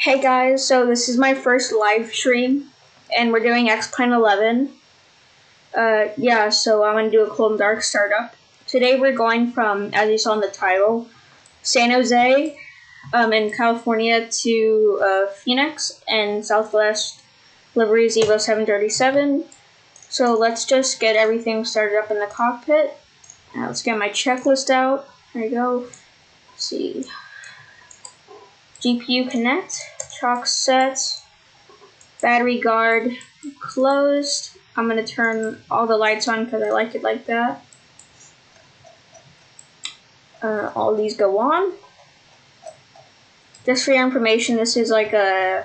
Hey guys, so this is my first live stream, and we're doing X-Plane 11. So I'm going to do a cold and dark startup. Today we're going from, as you saw in the title, San Jose in California to Phoenix and Southwest, livery Zibo 737. So let's just get everything started up in the cockpit. Let's get my checklist out. There you go. Let's see. GPU connect, chalk set, battery guard closed. I'm going to turn all the lights on because I like it like that. All these go on. Just for your information, this is like a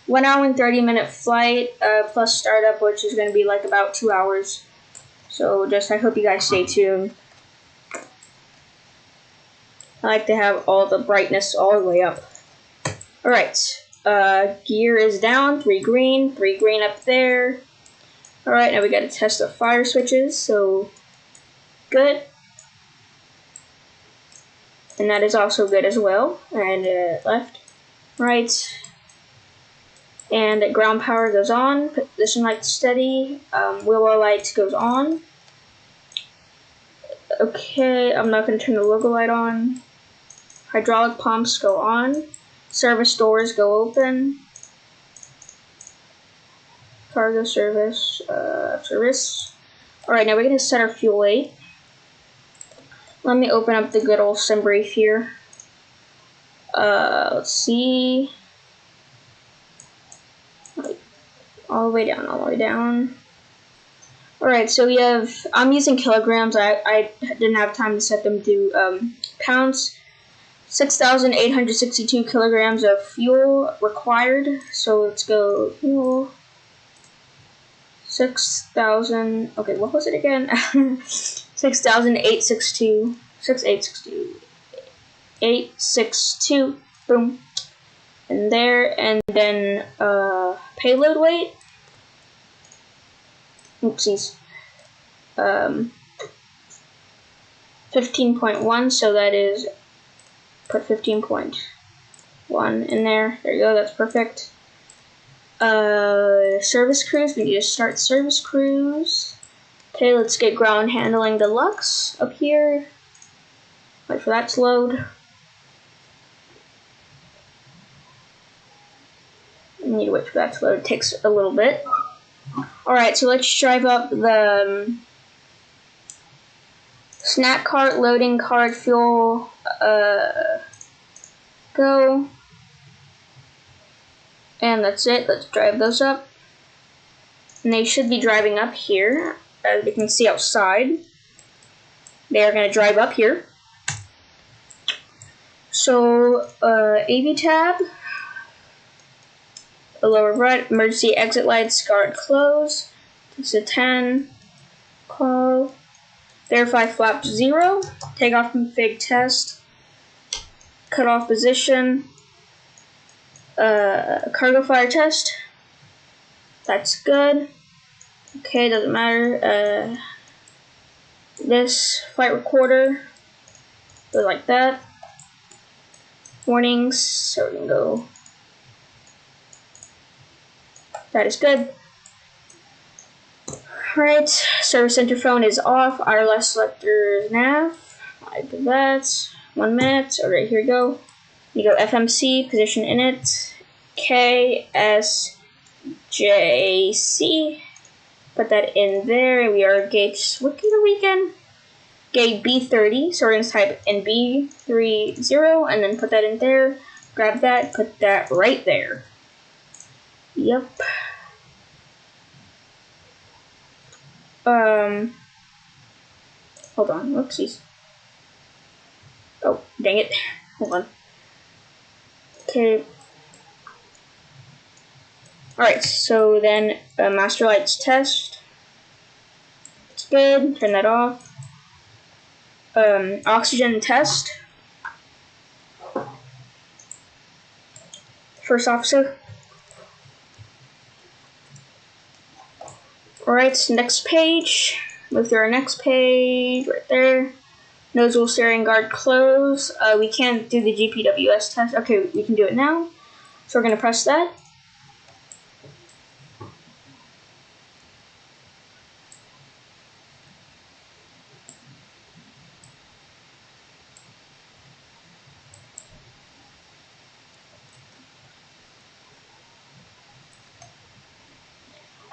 1 hour and 30-minute flight plus startup, which is going to be like about 2 hours. So I hope you guys stay tuned. I like to have all the brightness all the way up. Alright, gear is down, 3 green up there. Alright, now we gotta test the fire switches, so good. And that is also good as well. And left, right. And ground power goes on, position light steady, wheel well light goes on. Okay, I'm not gonna turn the logo light on. Hydraulic pumps go on. Service doors go open. Cargo service, service. Alright, now we're going to set our fuel weight. Let me open up the good old sim brief here. Let's see. All the way down, Alright, so we have, I'm using kilograms. I didn't have time to set them to pounds. 6,862 kilograms of fuel required. So let's go fuel. 6,000. Okay, what was it again? 6,862. 862. Boom. And there, and then payload weight. Oopsies. 15.1. So that is. Put 15.1 in there. There you go, that's perfect. Service cruise, we need to start service cruise. Okay, let's get ground handling deluxe up here. Wait for that to load. I need to wait for that to load, it takes a little bit. Alright, so let's drive up the snack cart, loading cart, fuel, go. And that's it. Let's drive those up. And they should be driving up here. As we can see outside. They are going to drive up here. So, AV tab. The lower right. Emergency exit lights. Guard close. It's a 10. Call. Verify flap 0. Takeoff config test. Cutoff position. Cargo fire test. That's good. Okay, doesn't matter. This flight recorder goes like that. Warnings. So we can go. That is good. Alright, service interphone is off. IRLS selector nav. I do that. 1 minute. Alright, here we go. You go FMC, position init, KSJC. Put that in there. We are gauge, what day of the weekend? Gauge B30. So we're going to type in B30 and then put that in there. Grab that, put that right there. Yep. Hold on, whoopsies. Oh, dang it. Hold on. Okay. Alright, so then master lights test. It's good. Turn that off. Oxygen test. First officer. Alright, next page. Move through our next page. Right there. Nose wheel steering guard close. We can't do the GPWS test. Okay, we can do it now. So we're going to press that.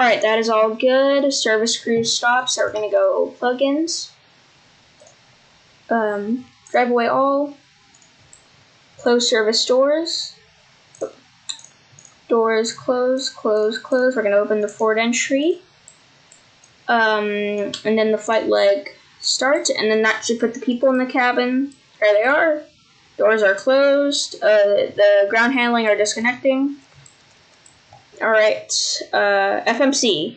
Alright, that is all good. Service crew stops, so we're going to go plugins. Drive away all. Close service doors. Doors close, close, close. We're going to open the forward entry. And then the flight leg start, and then that should put the people in the cabin. There they are. Doors are closed. The ground handling are disconnecting. Alright, FMC.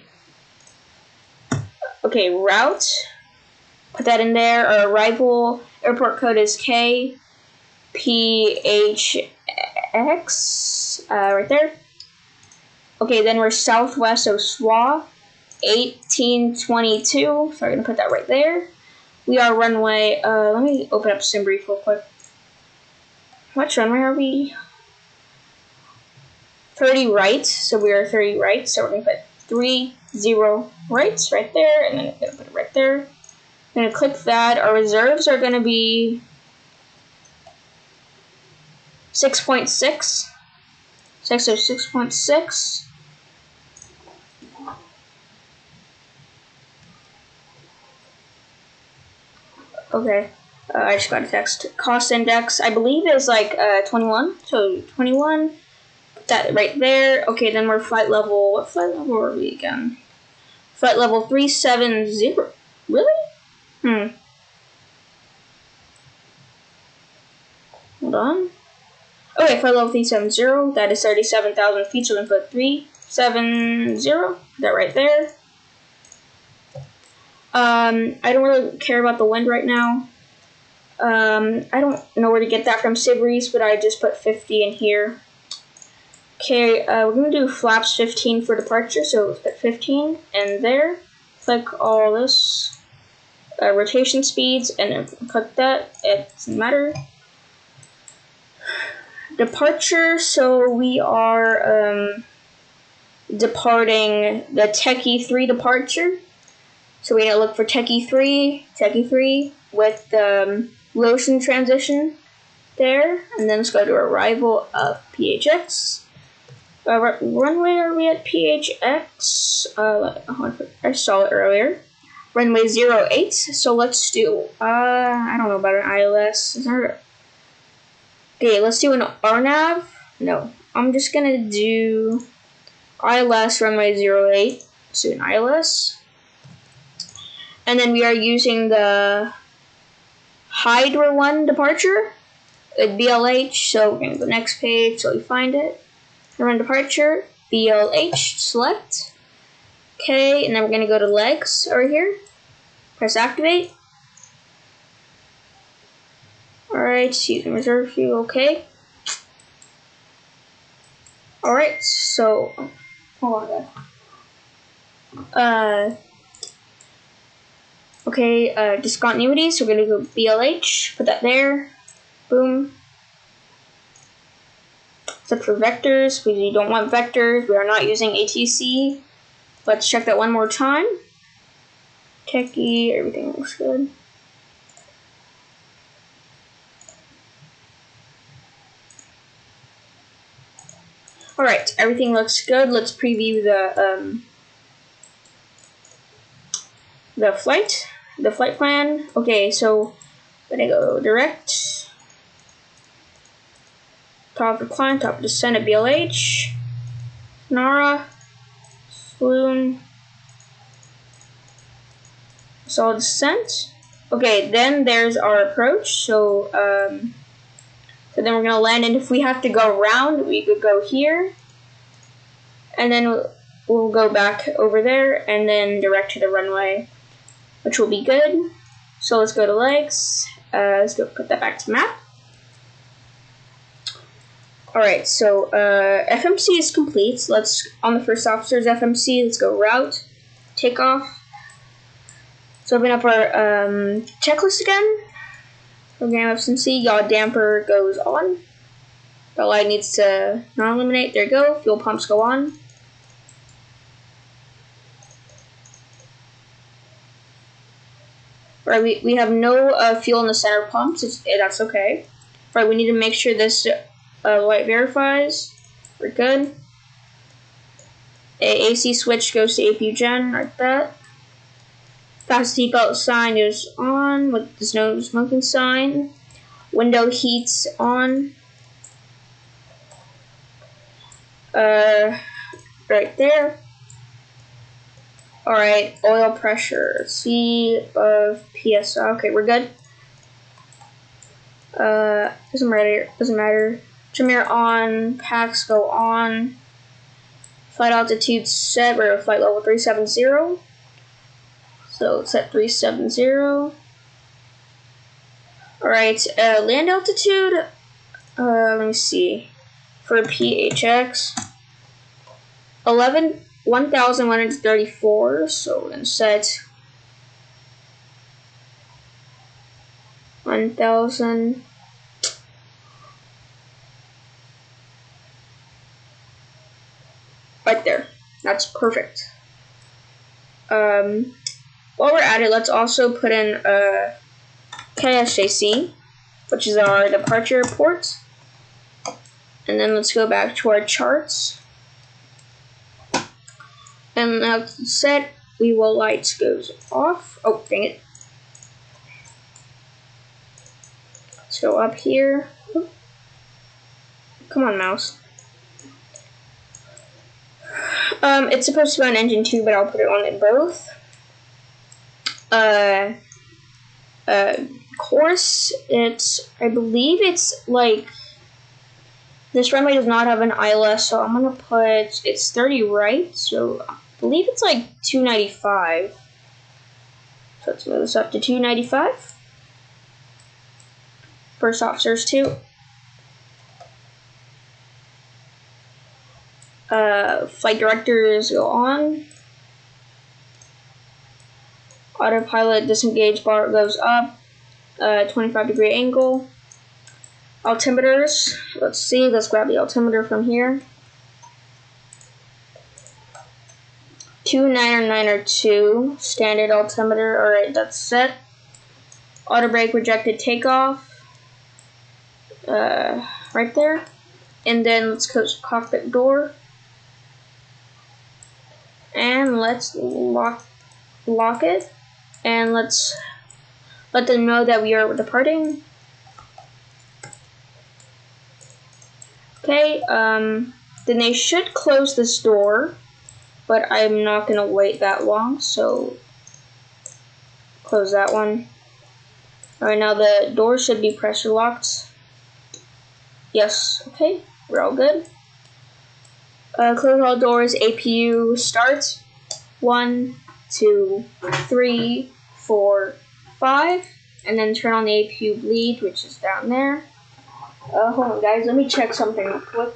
Okay, route. Put that in there. Our arrival airport code is KPHX. Right there. Okay, then we're southwest of SWA, 1822. So we're going to put that right there. We are runway, let me open up SimBrief real quick. Which runway are we? 30 right, so we are 30 right, so we're going to put 30 right there, and then I'm going to put it right there. I'm going to click that. Our reserves are going to be 6.6. So 6.6. Okay, I just got a text. Cost index, I believe, is like 21, so 21. That right there. Okay, then we're flight level. What flight level are we again? Flight level 370. Really? Hold on. Okay, flight level 370. That is 37,000 feet. So we can put 370. That right there. I don't really care about the wind right now. I don't know where to get that from SimBrief, but I just put 50 in here. Okay, we're going to do flaps 15 for departure, so let's put 15 in there. Click all this, rotation speeds, and then click that. It doesn't matter. Departure, so we are departing the Techie 3 departure. So we're going to look for Techie 3 with the Lotion transition there, and then let's go to arrival of PHX. Runway, are we at PHX? I saw it earlier. Runway 08. So let's do, I don't know about an ILS. Is there? Okay, let's do an RNAV. No, I'm just gonna do ILS runway 08. Let's do an ILS. And then we are using the Hydra 1 departure with BLH. So we're gonna go to the next page so we find it. Run departure, BLH, select. Okay, and then we're going to go to legs over here. Press activate. Alright, using reserve fuel, okay. Alright, so, hold on guys. Okay, discontinuity, so we're going to go BLH, put that there. Boom. Except for vectors, we don't want vectors. We are not using ATC. Let's check that one more time. Techie, everything looks good. Alright, everything looks good. Let's preview the flight plan. Okay, so I'm gonna go direct. Top of climb, top of descent at BLH. Nara. Saloon. Solid descent. Okay, then there's our approach. So then we're gonna land, and if we have to go around, we could go here. And then we'll go back over there and then direct to the runway, which will be good. So let's go to legs. Let's go put that back to map. Alright, so FMC is complete. Let's, on the first officer's FMC, let's go route, takeoff. So open up our checklist again. Program FMC, yaw damper goes on. That light needs to not illuminate. There you go. Fuel pumps go on. Right, we have no fuel in the center pumps. That's okay. Right, we need to make sure this light verifies. We're good. A AC switch goes to APU gen, like that. Fast seatbelt sign is on with this no smoking sign. Window heats on. Right there. Alright, oil pressure. C above PSI. Okay, we're good. Doesn't matter. Trim air on. Packs go on. Flight altitude set. We're at flight level 370. So it's at 370. Alright, land altitude. Let me see. For PHX. 1,134. So we're going to set 1,000. Right there. That's perfect. While we're at it, let's also put in KSJC, which is our departure port. And then let's go back to our charts. And now set, we will lights goes off. Oh, dang it. Let's go up here. Come on, mouse. It's supposed to be on engine 2, but I'll put it on in both. Course, I believe it's like, this runway does not have an ILS, so I'm gonna put, it's 30 right, so I believe it's like 295. So let's move this up to 295. First officers 2. Flight directors go on. Autopilot disengage bar goes up. 25-degree angle. Altimeters. Let's see. Let's grab the altimeter from here. 29902. Standard altimeter. Alright, that's set. Auto brake rejected takeoff. Right there. And then let's close cockpit door. And let's lock it. And let's let them know that we are departing. Okay, then they should close this door, but I'm not gonna wait that long, so close that one. Alright, now the door should be pressure locked. Yes, okay, we're all good. Close all doors, APU start. 1, 2, 3, 4, 5, and then turn on the APU bleed, which is down there. Hold on, guys, let me check something real quick.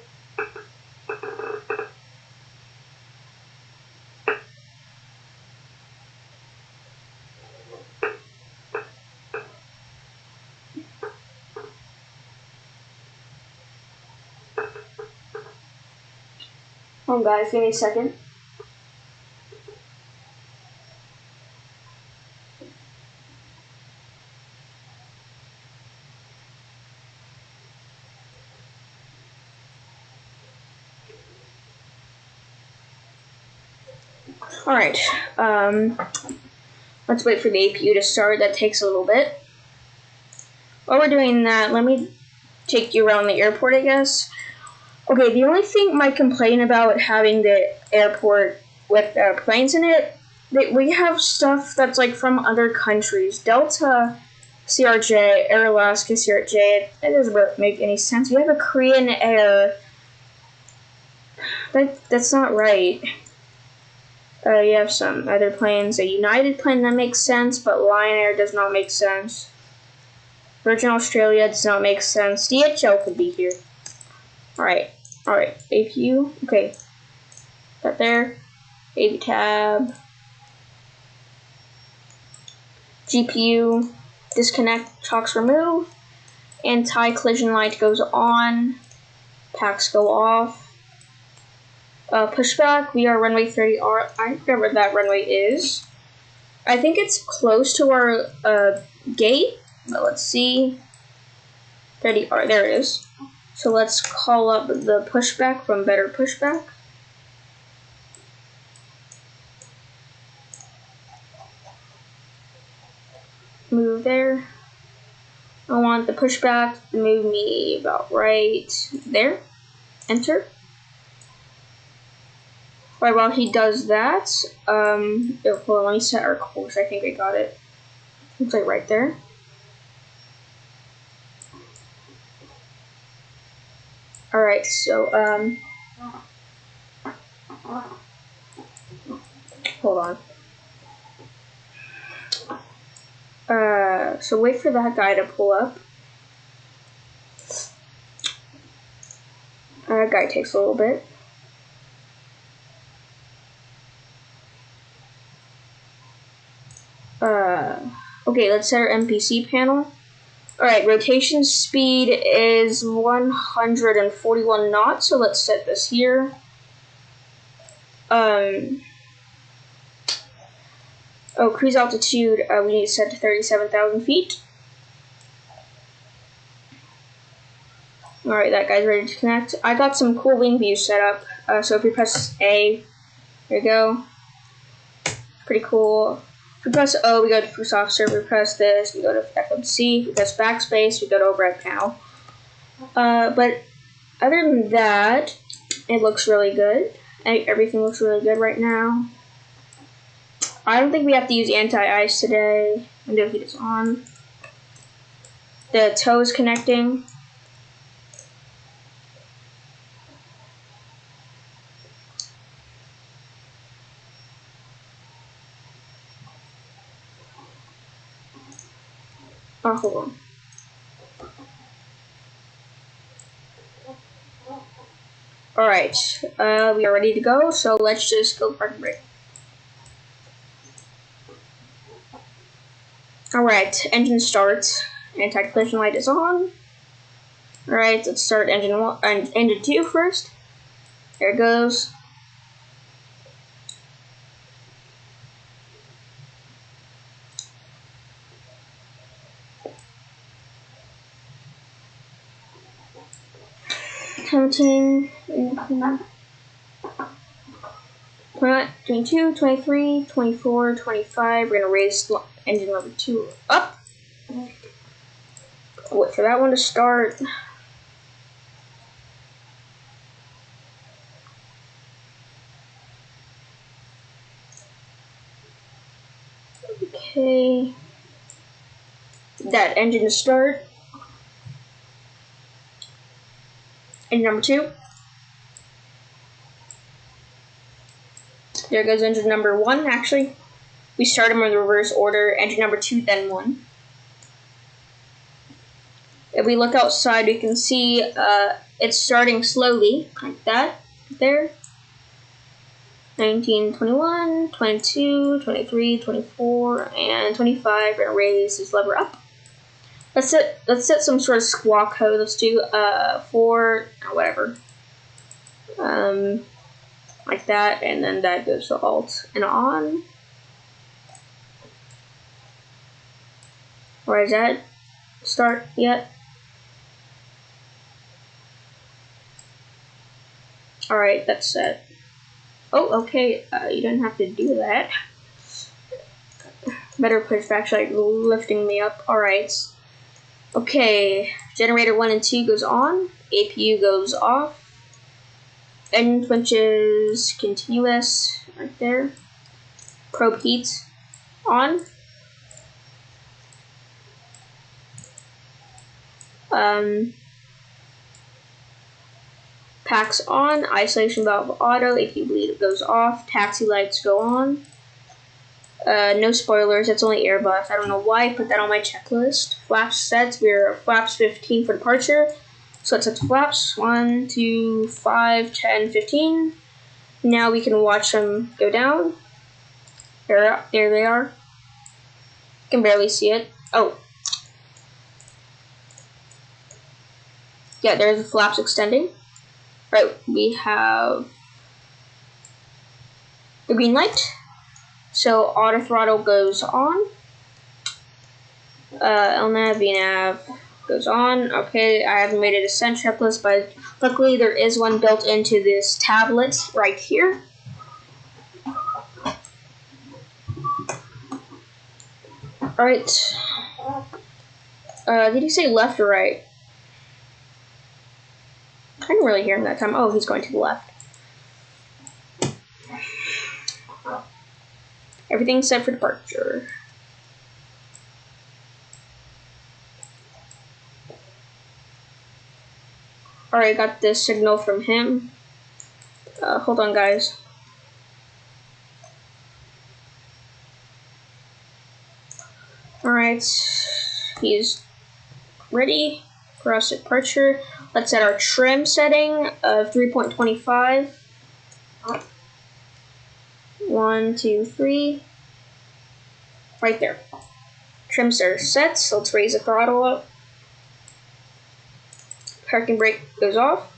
Hold on, guys, give me a second. Alright, let's wait for the APU to start. That takes a little bit. While we're doing that, let me take you around the airport, I guess. Okay, the only thing I might complain about having the airport with planes in it, we have stuff that's like from other countries. Delta, CRJ, Air Alaska, CRJ, it doesn't make any sense. We have a Korean Air. That's not right. You have some other planes. A United plane, that makes sense, but Lion Air does not make sense. Virgin Australia does not make sense. DHL could be here. Alright, APU, okay. That there. AV tab. GPU, disconnect, chocks remove. Anti-collision light goes on. Packs go off. Pushback, we are runway 30R. I forget where that runway is. I think it's close to our gate, but let's see. 30R, there it is. So let's call up the pushback from Better Pushback. Move there. I want the pushback to move me about right there. Enter. Alright, while he does that, hold on, let me set our course. I think I got it. Looks like right there. Alright, so, hold on. So wait for that guy to pull up. That guy takes a little bit. Okay, let's set our NPC panel. Alright, rotation speed is 141 knots, so let's set this here. Cruise altitude, we need to set to 37,000 feet. Alright, that guy's ready to connect. I got some cool wing views set up, so if we press A, there you go. Pretty cool. If we press O, we go to Cruise Officer. If we press this, we go to FMC. If we press Backspace, we go to Override Panel. But other than that, it looks really good. Everything looks really good right now. I don't think we have to use anti-ice today. Window heat is on. The tow is connecting. Oh, hold on. Alright, we are ready to go, so let's just go park and break. Alright, engine starts. Anti-collision light is on. Alright, let's start engine 2 first. There it goes. Counting. 22, 23, 24, 25. We're gonna raise engine number 2 up. Wait for that one to start. Okay. That engine to start. Engine number 2. There goes engine number 1, actually. We start them in the reverse order. Engine number 2, then 1. If we look outside, we can see it's starting slowly, like that, there. 19, 21, 22, 23, 24, and 25. We're going to raise this lever up. Let's set some sort of squawk code. Let's do 4, whatever. Like that, and then that goes to alt and on. Or is that start yet? Alright, that's set. Oh, okay, you don't have to do that. Better pushback, like lifting me up. Alright. Okay, generator 1 and 2 goes on. APU goes off. Engine switches continuous, right there. Probe heat on. Packs on. Isolation valve auto. APU bleed goes off. Taxi lights go on. No spoilers, that's only airbus. I don't know why I put that on my checklist. Flaps sets, we're flaps 15 for departure. So let's set the flaps, 1, 2, 5, 10, 15. Now we can watch them go down. There they are. You can barely see it. Oh. Yeah, there's the flaps extending. Right, we have the green light. So auto throttle goes on. LNAV, VNAV goes on. Okay, I haven't made a descent checklist, but luckily there is one built into this tablet right here. Alright. Did he say left or right? I didn't really hear him that time. Oh, he's going to the left. Everything's set for departure. Alright, got this signal from him. Hold on, guys. Alright, he's ready for us departure. Let's set our trim setting of 3.25. 1, 2, 3. Right there. Trims are set, so let's raise the throttle up. Parking brake goes off.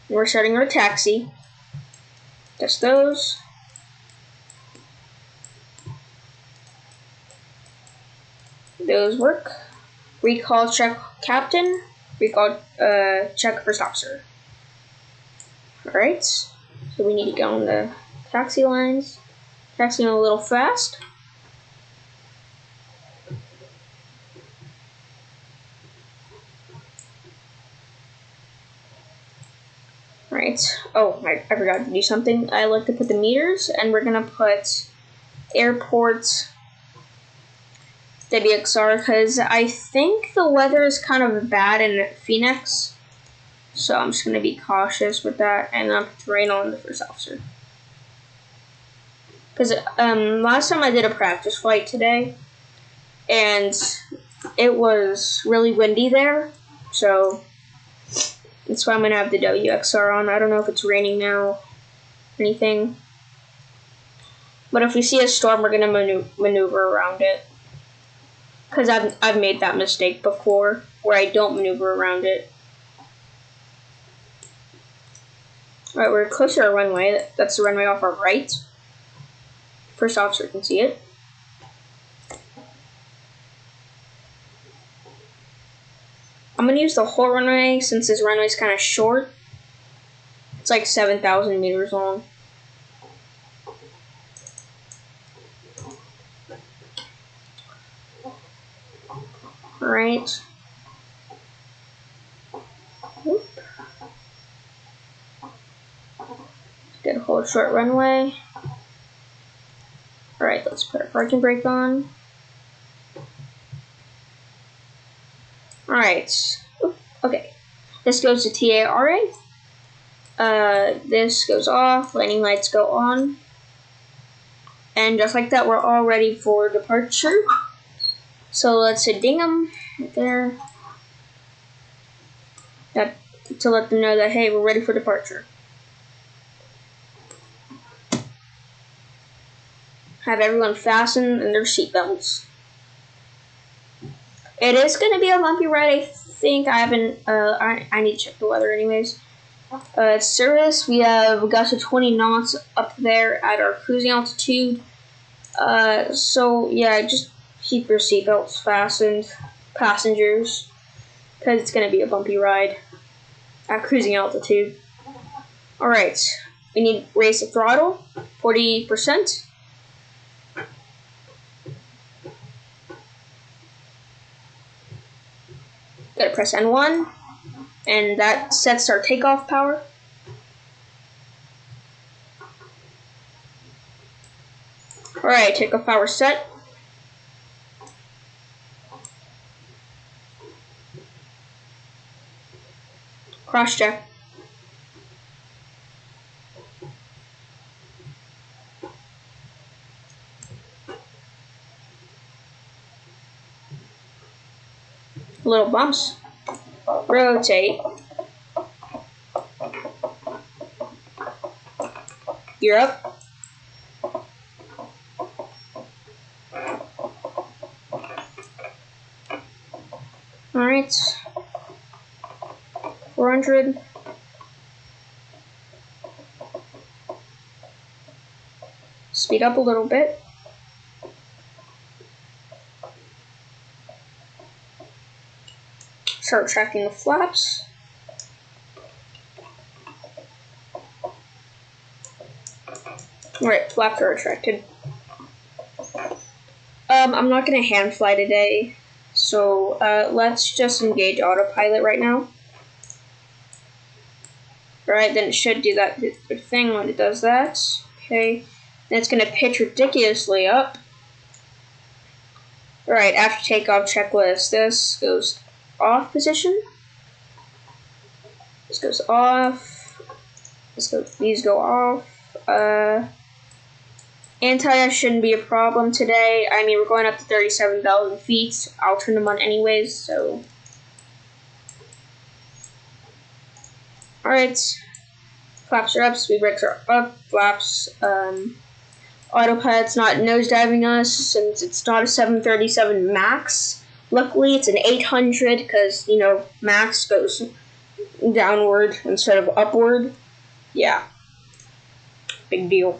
And we're starting our taxi. Test those. Those work. Recall check captain. Recall check first officer. Alright. So we need to go on the taxi lines. Taxiing a little fast. Alright. Oh, I forgot to do something. I like to put the meters, and we're gonna put airport WXR because I think the weather is kind of bad in Phoenix. So I'm just gonna be cautious with that, and I'm put rain on the first officer. Because last time I did a practice flight today, and it was really windy there, so that's why I'm gonna have the WXR on. I don't know if it's raining now or anything, but if we see a storm, we're gonna maneuver around it. Because I've made that mistake before, where I don't maneuver around it. Alright, we're close to our runway. That's the runway off our right. First officer can see it. I'm going to use the whole runway since this runway is kind of short. It's like 7,000 meters long. Alright. Get a whole short runway. Alright, let's put our parking brake on. Alright. Okay. This goes to TARA. This goes off. Landing lights go on. And just like that, we're all ready for departure. So let's ding them right there. To let them know that, hey, we're ready for departure. Have everyone fasten in their seatbelts. It is going to be a bumpy ride, I think. I haven't, I need to check the weather anyways. It's Cirrus. We have gusts of 20 knots up there at our cruising altitude. So yeah, just keep your seatbelts fastened, passengers, because it's going to be a bumpy ride at cruising altitude. Alright, we need to raise the throttle, 40%. Gotta press N1, and that sets our takeoff power. Alright, takeoff power set. Cross check. Little bumps. Rotate. Gear up. Alright. 400. speed up a little bit. Start tracking the flaps. Alright, flaps are retracted. I'm not gonna hand fly today, so let's just engage autopilot right now. Alright, then it should do that thing when it does that. Okay, then it's gonna pitch ridiculously up. Alright, after takeoff checklist, this goes off position. This goes off. These go off. Anti-ice shouldn't be a problem today. I mean, we're going up to 37,000 feet. I'll turn them on anyways, so. Alright. Flaps are up, speed brakes are up, flaps. Autopilot's not nosediving us since it's not a 737 MAX. Luckily, it's an 800 because, you know, MAX goes downward instead of upward. Yeah. Big deal.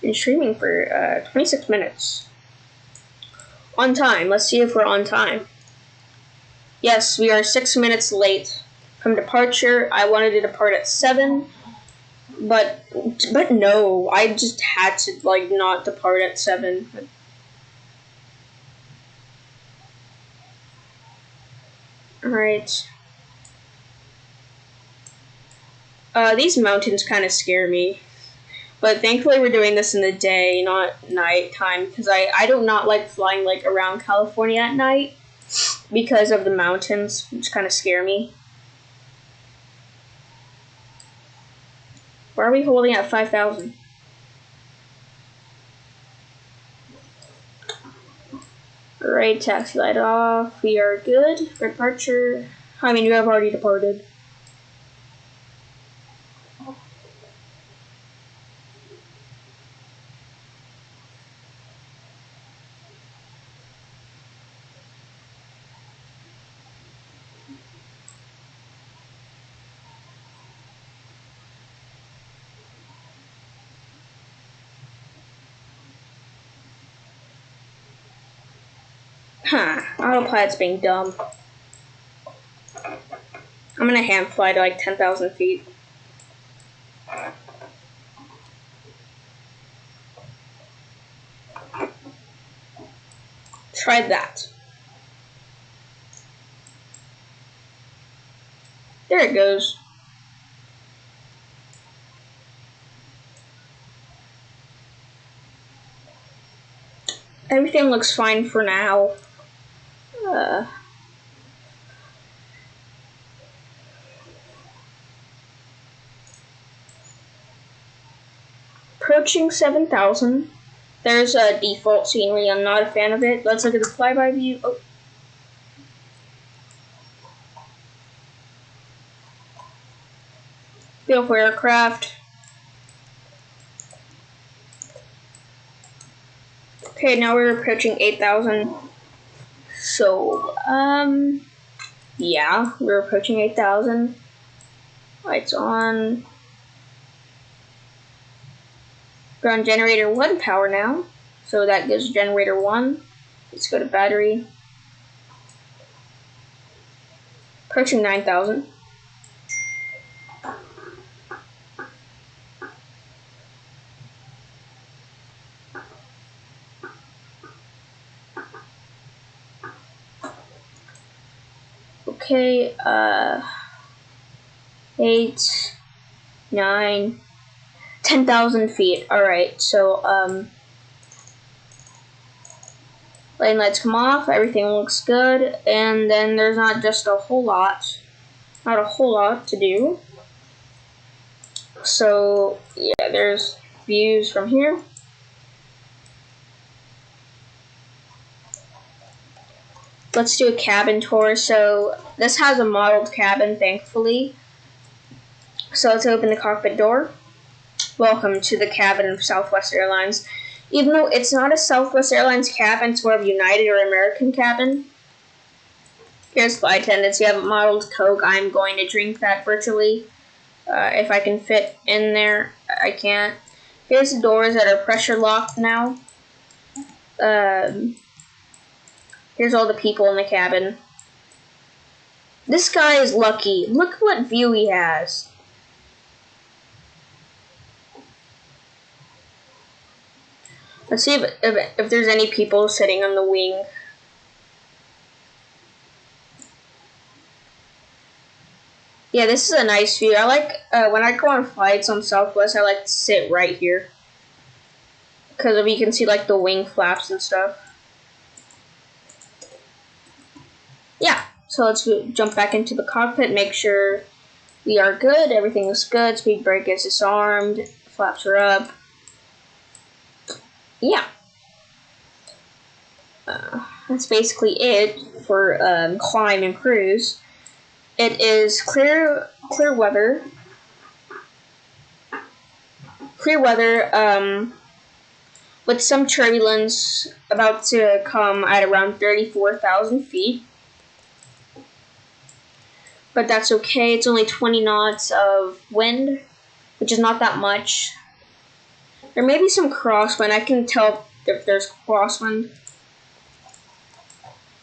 Been streaming for 26 minutes. On time. Let's see if we're on time. Yes, we are 6 minutes late from departure. I wanted to depart at 7, but no, I just had to like not depart at 7. All right. These mountains kind of scare me. But thankfully we're doing this in the day, not nighttime, because I do not like flying like around California at night because of the mountains, which kind of scare me. Why are we holding at 5,000? Alright, taxi light off. We are good for departure. I mean, you have already departed. Autopilot's being dumb. I'm gonna hand fly to like 10,000 feet. Try that. There it goes. Everything looks fine for now. Approaching 7,000. There's a default scenery. I'm not a fan of it. Let's look at the flyby view. Oh. Beautiful aircraft. Okay, now we're approaching 8,000. So, yeah, we're approaching 8,000. Lights on. We're on generator 1 power now. So that gives generator 1. Let's go to battery. Approaching 9,000. Okay, 8, 9, 10,000 feet. Alright, so, lane lights come off, everything looks good, and then there's not a whole lot to do. So, yeah, there's views from here. Let's do a cabin tour. So, this has a modeled cabin, thankfully. So, let's open the cockpit door. Welcome to the cabin of Southwest Airlines. Even though it's not a Southwest Airlines cabin, it's more of United or American cabin. Here's flight attendants. You have a modeled Coke. I'm going to drink that virtually. If I can fit in there, I can't. Here's the doors that are pressure locked now. Here's all the people in the cabin. This guy is lucky. Look what view he has. Let's see if there's any people sitting on the wing. Yeah, this is a nice view. I like, when I go on flights on Southwest, I like to sit right here. Because you can see, like, the wing flaps and stuff. Yeah, so let's jump back into the cockpit, make sure we are good, everything looks good, speed brake is disarmed, flaps are up. Yeah. That's basically it for climb and cruise. It is clear weather. Clear weather, with some turbulence about to come at around 34,000 feet. But that's okay. It's only 20 knots of wind, which is not that much. There may be some crosswind. I can tell if there's crosswind.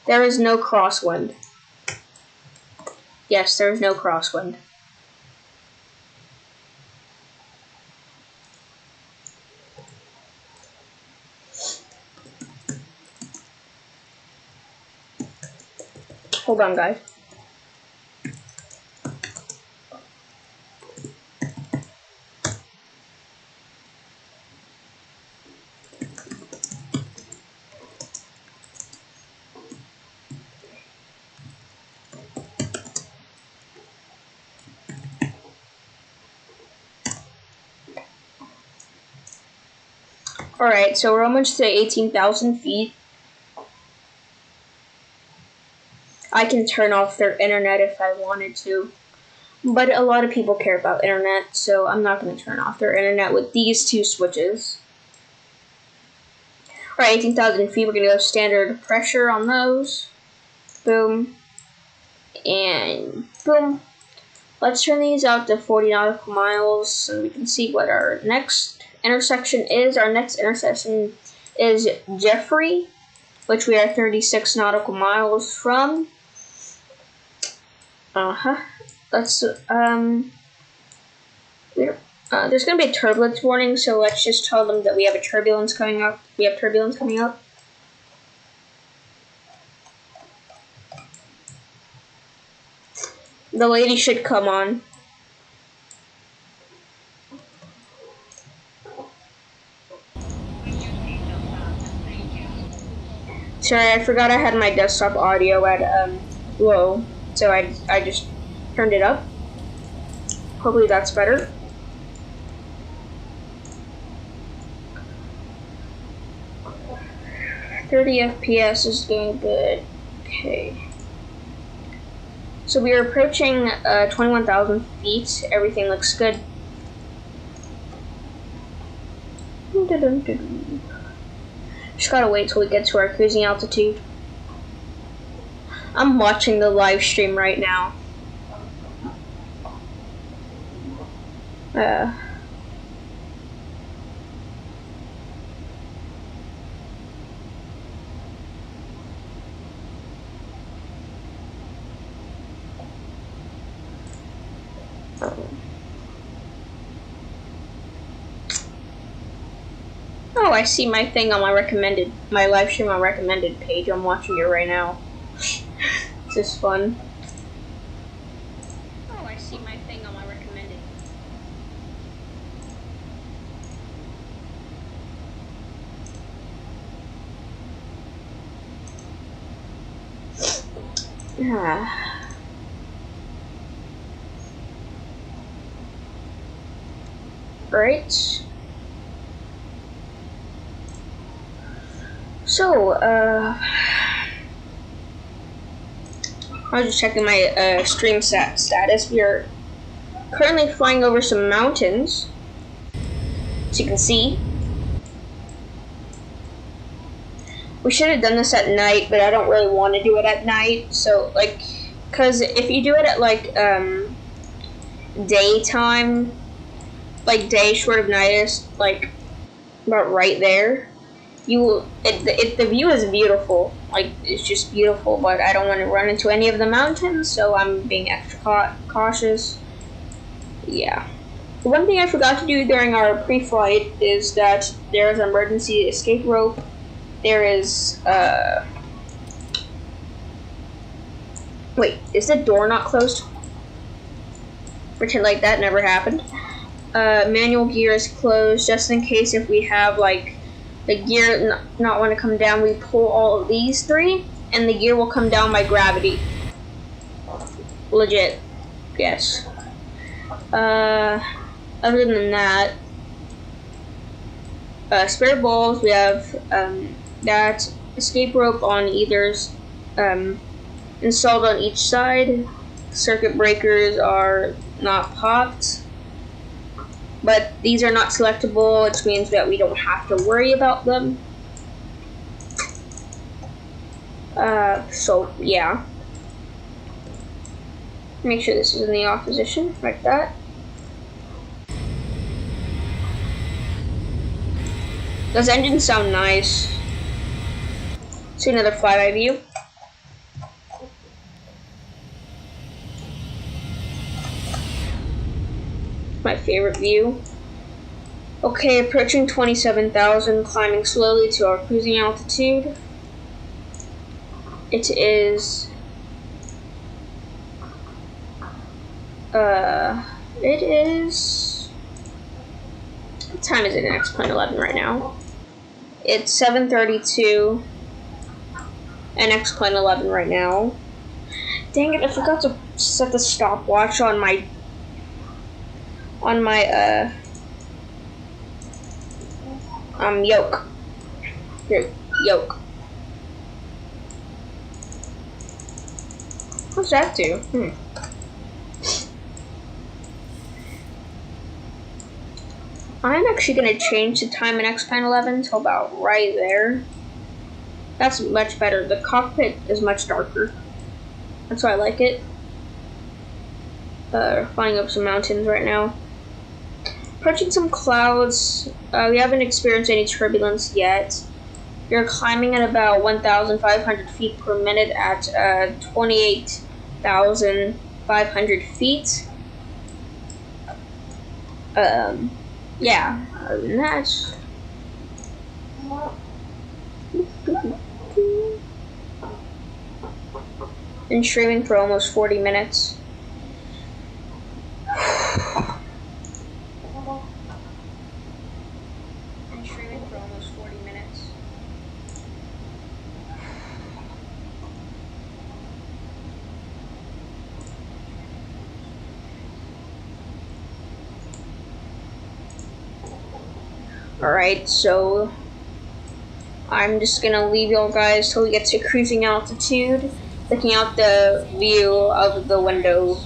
There is no crosswind. Yes, there is no crosswind. Hold on, guys. Alright, so we're almost to 18,000 feet. I can turn off their internet if I wanted to. But a lot of people care about internet, so I'm not going to turn off their internet with these two switches. Alright, 18,000 feet, we're going to go standard pressure on those. Boom. And boom. Let's turn these out to 40 nautical miles so we can see what our next intersection is. Our next intersection is Jeffrey, which we are 36 nautical miles from. Let's there's gonna be a turbulence warning, so let's just tell them that we have a turbulence coming up. We have turbulence coming up. The lady should come on. Sorry, I forgot I had my desktop audio at low, so I just turned it up. Hopefully that's better. .30 FPS is doing good. Okay. So we are approaching 21,000 feet. Everything looks good. Just gotta wait till we get to our cruising altitude. I'm watching the live stream right now. Oh, I see my thing on my live stream on recommended page. I'm watching it right now. This is fun. Oh, I see my thing on my recommended. Right. So, I was just checking my stream status. We are currently flying over some mountains, as you can see. We should have done this at night, but I don't really want to do it at night. So, like, because if you do it at, like, daytime, like, day short of night is, like, about right there, the view is beautiful. Like, it's just beautiful, but I don't want to run into any of the mountains, so I'm being extra cautious. Yeah. One thing I forgot to do during our pre-flight is that there is an emergency escape rope. There is, wait, is the door not closed? Pretend like that never happened. Manual gear is closed, just in case if we have, like, the gear not want to come down, we pull all of these three, and the gear will come down by gravity. Legit. Yes. Other than that, spare balls, we have, that escape rope on either, installed on each side. Circuit breakers are not popped, but these are not selectable, which means that we don't have to worry about them. So yeah. Make sure this is in the off position, like that. Those engines sound nice. See another flyby view. My favorite view. Okay, approaching 27,000, climbing slowly to our cruising altitude. It is, what time is it in X-Plane 11 right now? It's 7:32 in X-Plane 11 right now. Dang it, I forgot to set the stopwatch on my yoke. Here, yoke. What's that do? I'm actually going to change the time in X-Plane 11 to about right there. That's much better. The cockpit is much darker. That's why I like it. Flying up some mountains right now. Approaching some clouds. We haven't experienced any turbulence yet. You're climbing at about 1,500 feet per minute at 28,500 feet. Yeah, other than that. Been streaming for almost 40 minutes. Alright, so I'm just gonna leave y'all guys till we get to cruising altitude, looking out the view of the window.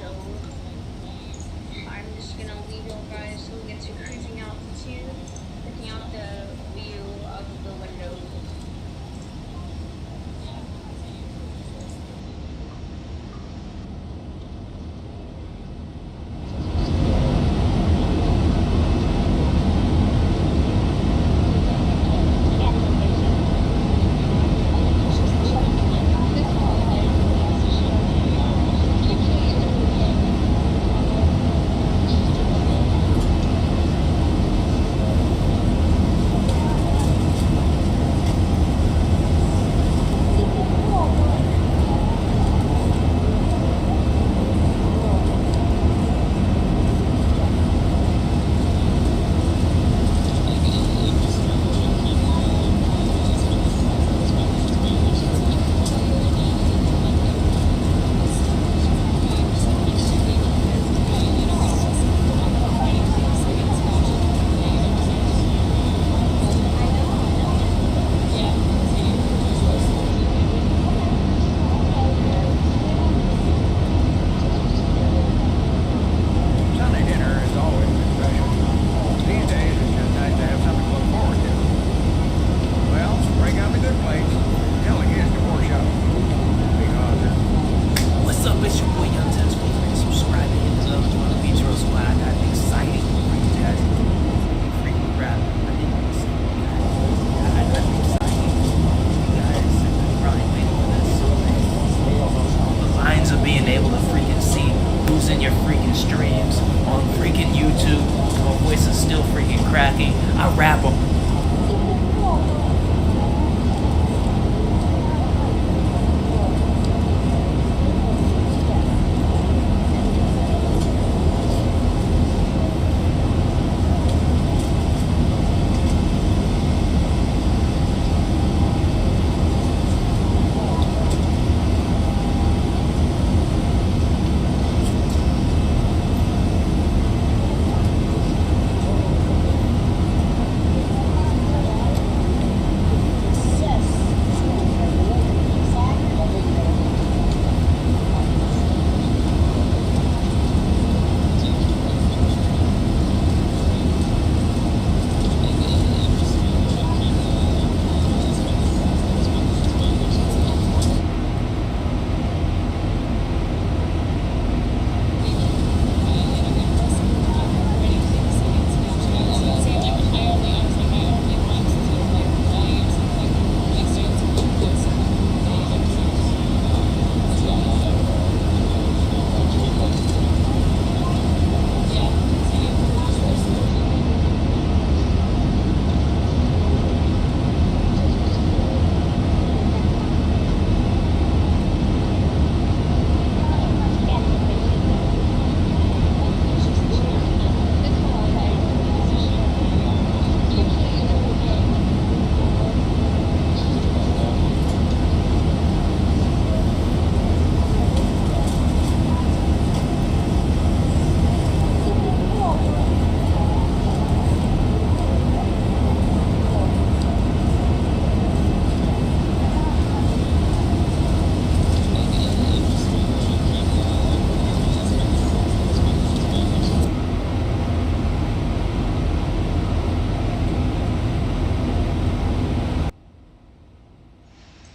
still freaking cracky. I wrap them.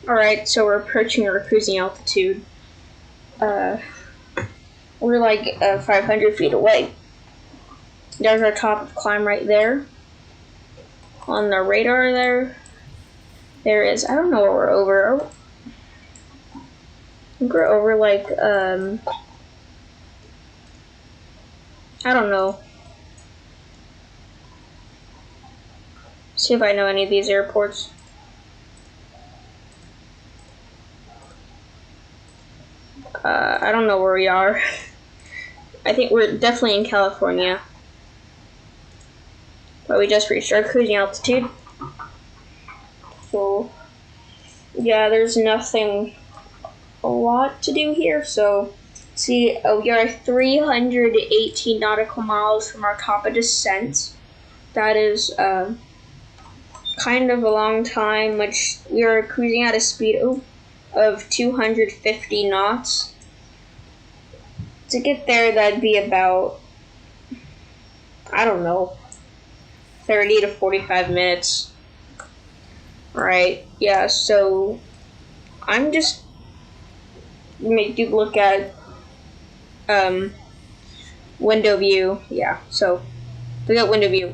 Alright, so we're approaching our cruising altitude. We're like 500 feet away. There's our top of climb right there. On the radar there is, I don't know what we're over. I think we're over like, I don't know. See if I know any of these airports. I don't know where we are. I think we're definitely in California. But we just reached our cruising altitude. So, yeah, there's nothing a lot to do here. So, see, we are 318 nautical miles from our top of descent. That is kind of a long time, which we are cruising at a speed of 250 knots. To get there, that'd be about, I don't know, 30 to 45 minutes. Alright, yeah, so I'm just make you look at window view. Yeah, so look at window view.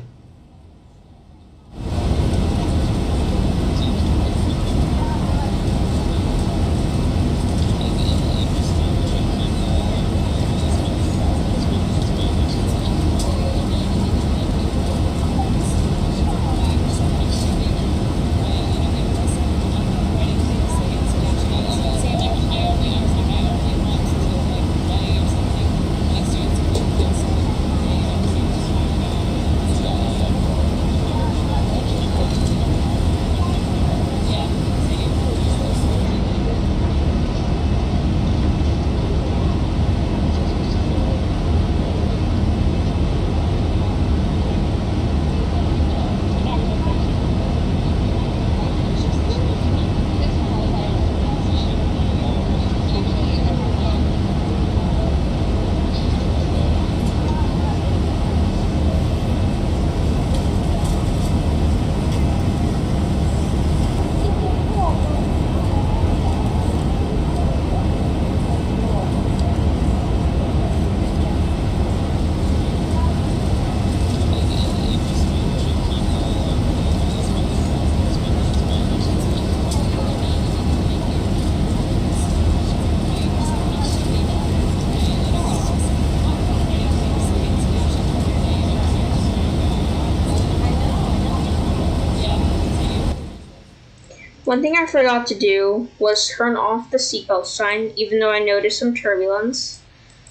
One thing I forgot to do was turn off the seatbelt sign, even though I noticed some turbulence.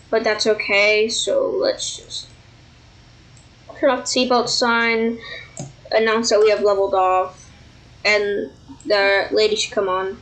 But that's okay, so let's just turn off the seatbelt sign, announce that we have leveled off, and the lady should come on.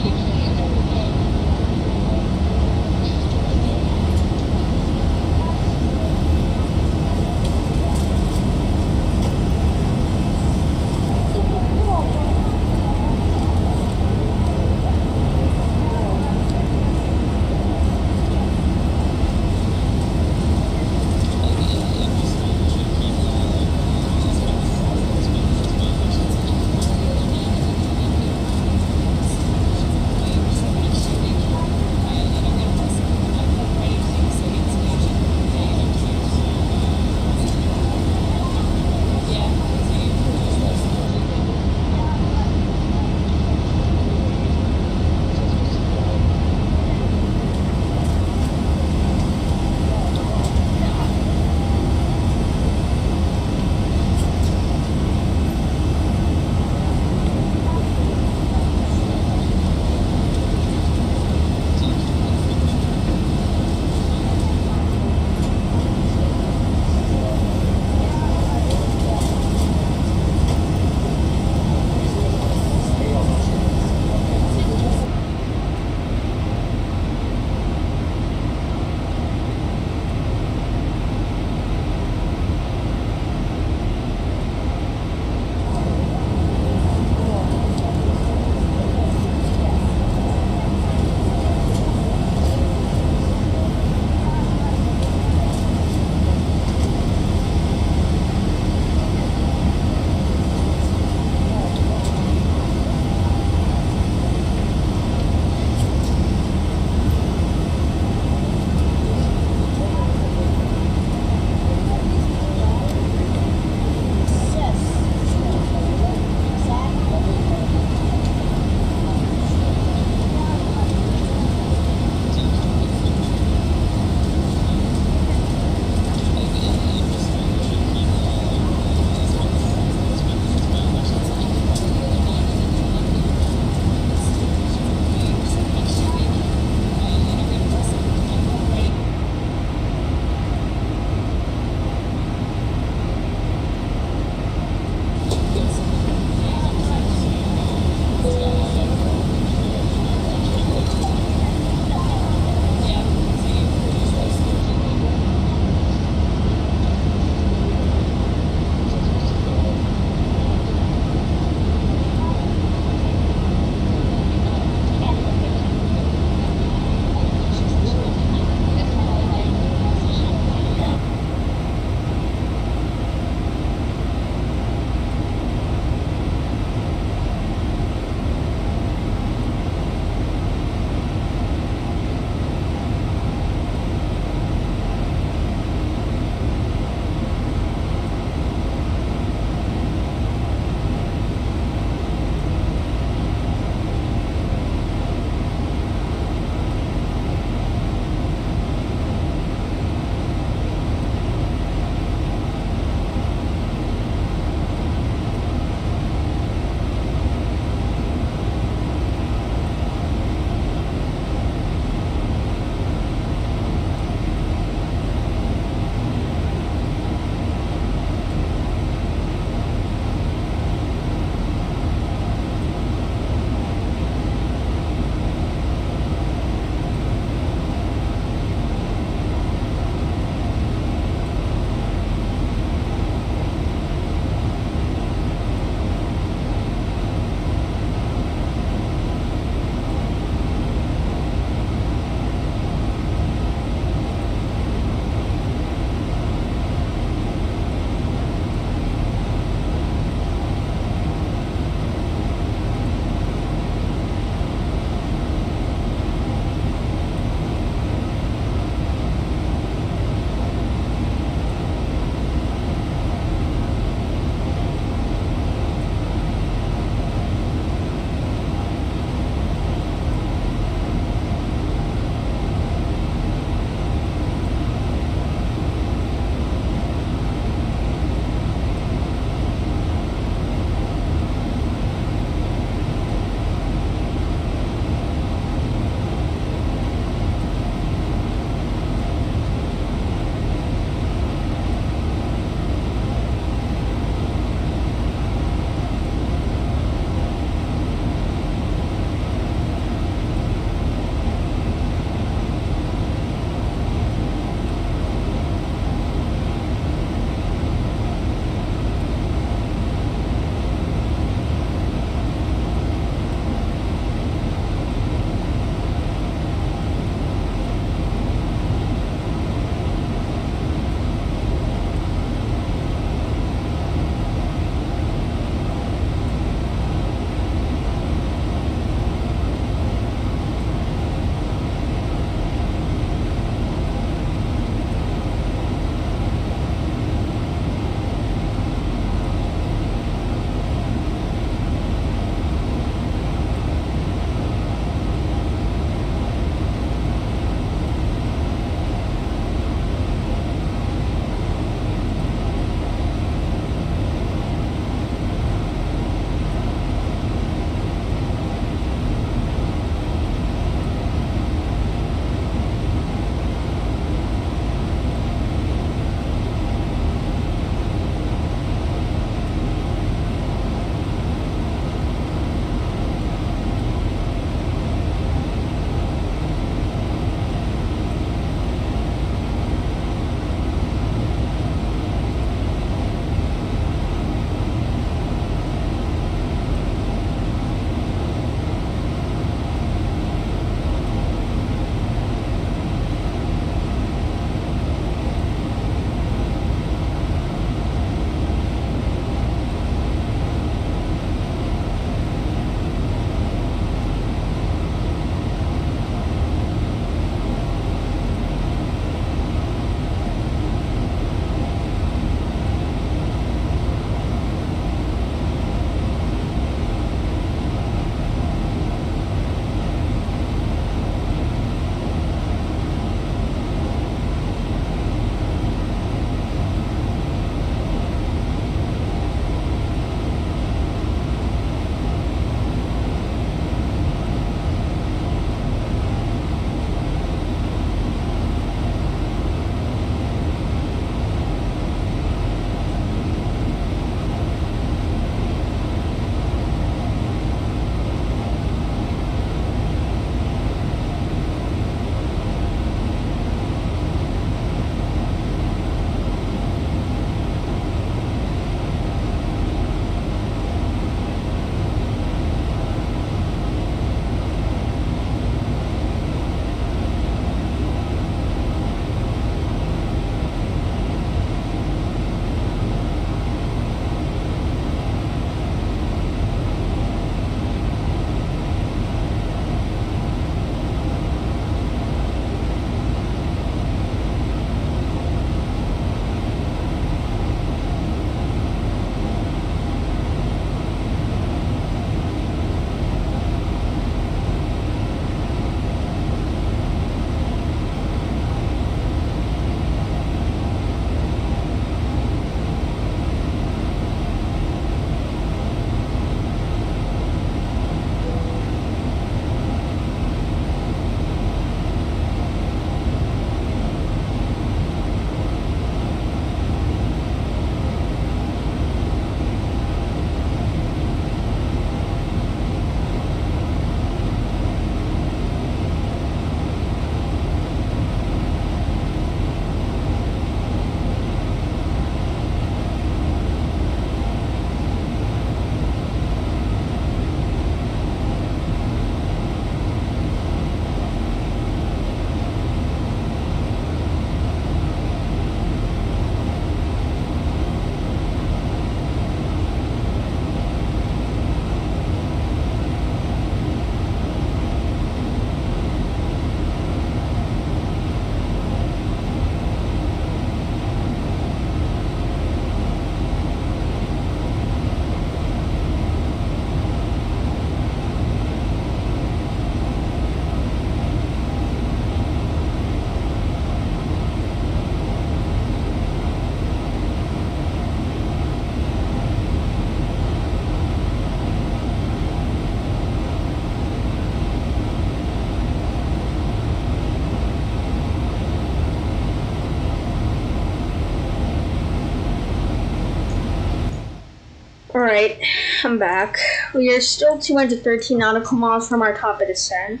Alright, I'm back. We are still 213 nautical miles from our top of descent.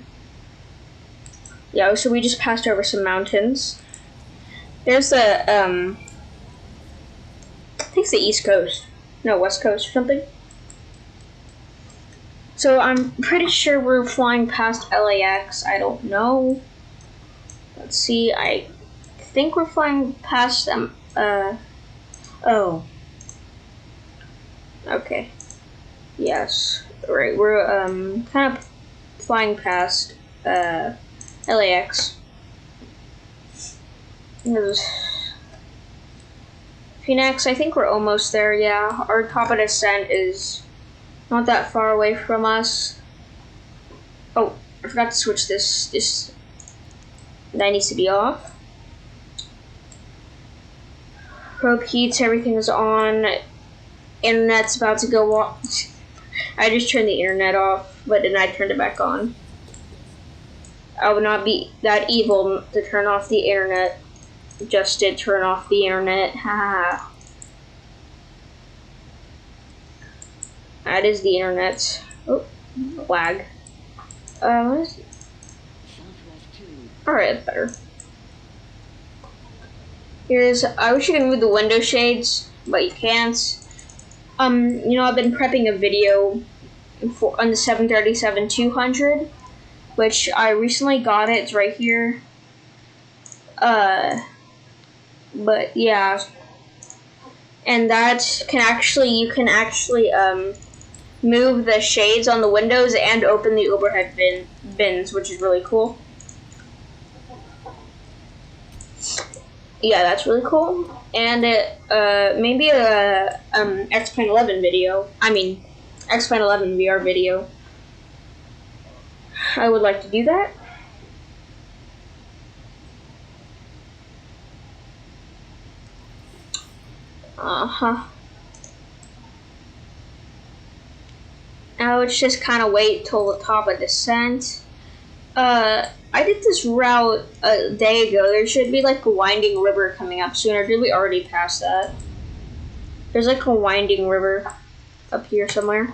Yeah, so we just passed over some mountains. There's the, I think it's the East Coast. No, West Coast or something. So I'm pretty sure we're flying past LAX. I don't know. Let's see, I think we're flying past them. Oh. Okay. Yes. Right, we're, kind of flying past, LAX. Phoenix, I think we're almost there, yeah. Our top of descent is not that far away from us. Oh, I forgot to switch this. That needs to be off. Probe heats, everything is on. Internet's about to go off. I just turned the internet off, but then I turned it back on. I would not be that evil to turn off the internet. Just did turn off the internet. Haha. That is the internet. Oh, lag. What is it? Alright, that's better. I wish you could move the window shades, but you can't. I've been prepping a video on the 737-200, which I recently got it. It's right here. But yeah. And you can actually, move the shades on the windows and open the overhead bins, which is really cool. Yeah, that's really cool. And maybe a X-Plane 11 video. I mean, X-Plane 11 VR video. I would like to do that. Now let's just kind of wait till the top of descent. I did this route a day ago. There should be like a winding river coming up soon, or did we already pass that? There's like a winding river up here somewhere.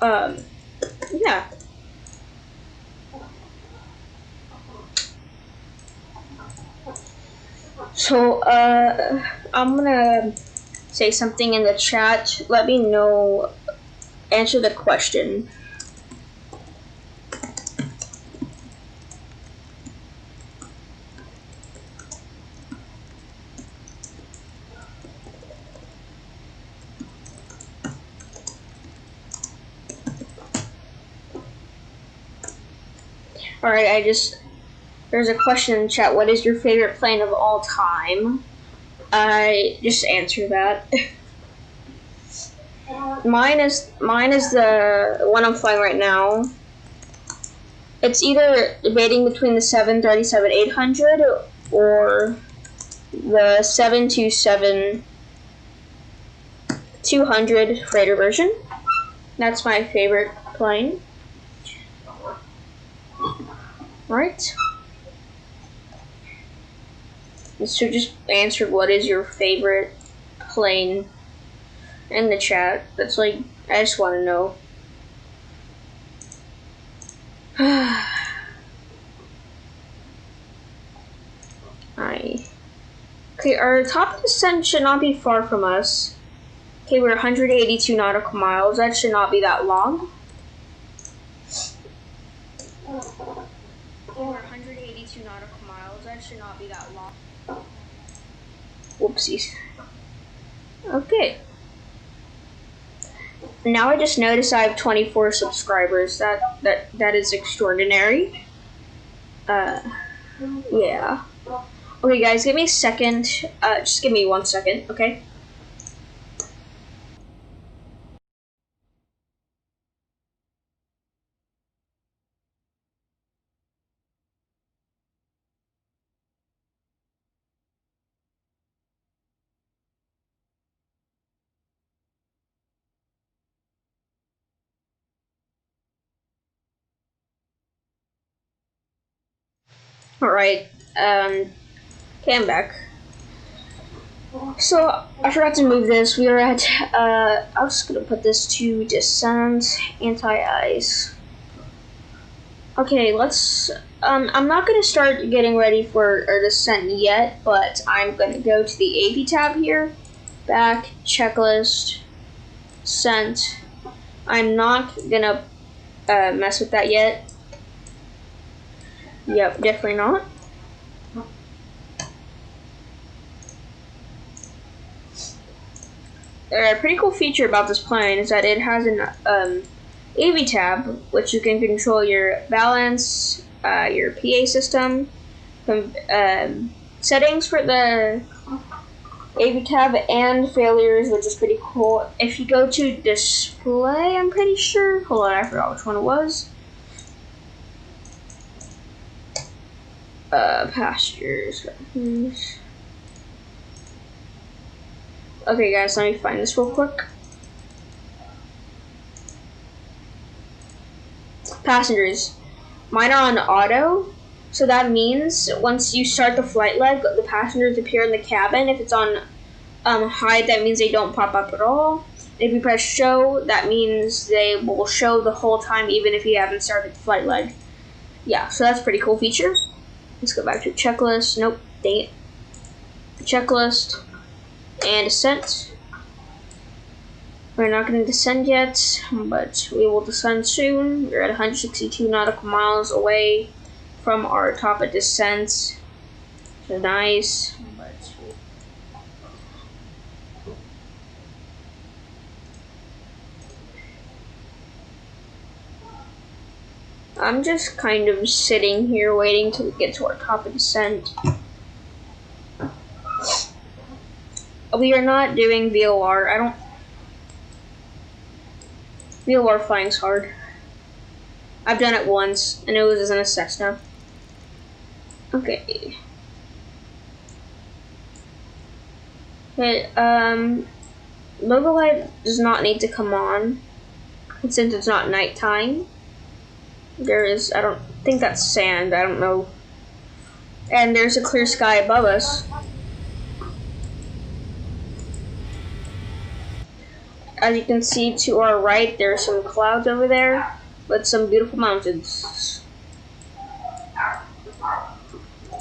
Yeah. So, I'm gonna say something in the chat. Let me know, answer the question. Alright, there's a question in the chat. What is your favorite plane of all time? I just answer that. Mine is the one I'm flying right now. It's either debating between the 737-800 or the 727-200 freighter version. That's my favorite plane. Right. So just answer what is your favorite plane in the chat. That's like, I just want to know. Okay, our top descent should not be far from us. Okay, we're 182 nautical miles. That should not be that long. We're 182 nautical miles. That should not be that long. Whoopsies. Okay. Now I just noticed I have 24 subscribers. That is extraordinary. Yeah. Okay, guys, give me a second. Just give me 1 second, okay? Alright, okay, I'm back. So I forgot to move this. We are at. I'm just gonna put this to descent, anti-ice. Okay, let's. I'm not gonna start getting ready for our descent yet, but I'm gonna go to the AP tab here, back, checklist, sent. I'm not gonna mess with that yet. Yep, definitely not. A pretty cool feature about this plane is that it has an AV tab, which you can control your balance, your PA system, settings for the AV tab, and failures, which is pretty cool. If you go to display, I'm pretty sure. Hold on, I forgot which one it was. Pastures. Okay, guys, let me find this real quick. Passengers. Mine are on auto, so that means once you start the flight leg, the passengers appear in the cabin. If it's on high, that means they don't pop up at all. If you press show, that means they will show the whole time, even if you haven't started the flight leg. Yeah, so that's a pretty cool feature. Let's go back to checklist. Nope, dang it. Checklist and descent. We're not going to descend yet, but we will descend soon. We're at 162 nautical miles away from our top of descent. So nice. I'm just kind of sitting here waiting till we get to our top of descent. We are not doing VOR. VOR flying's hard. I've done it once, and it was in a Cessna. Okay. Okay, logo light does not need to come on, since it's not nighttime. There is, I don't think that's sand, I don't know. And there's a clear sky above us. As you can see to our right, there are some clouds over there with some beautiful mountains. I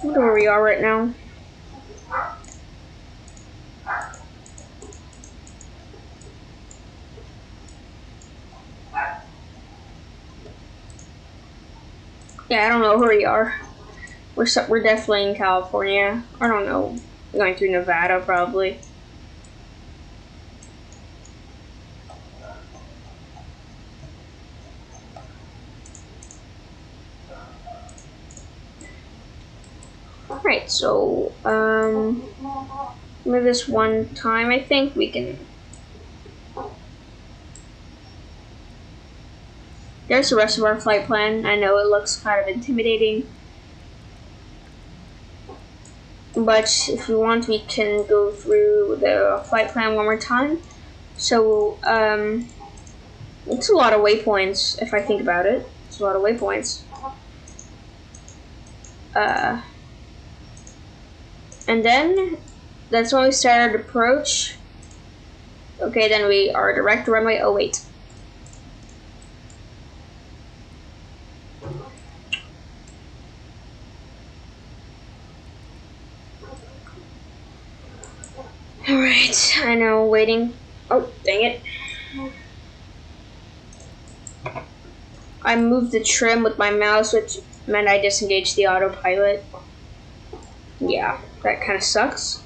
wonder where we are right now. Yeah, I don't know where we are. We're definitely in California. I don't know. Going through Nevada, probably. Alright, so, maybe this one time, I think we can... There's the rest of our flight plan. I know it looks kind of intimidating, but if we want, we can go through the flight plan one more time. So, it's a lot of waypoints, if I think about it. It's a lot of waypoints. And then, that's when we started approach. Okay, then we are direct runway 08. Alright, I know, waiting. Oh, dang it. I moved the trim with my mouse, which meant I disengaged the autopilot. Yeah, that kind of sucks.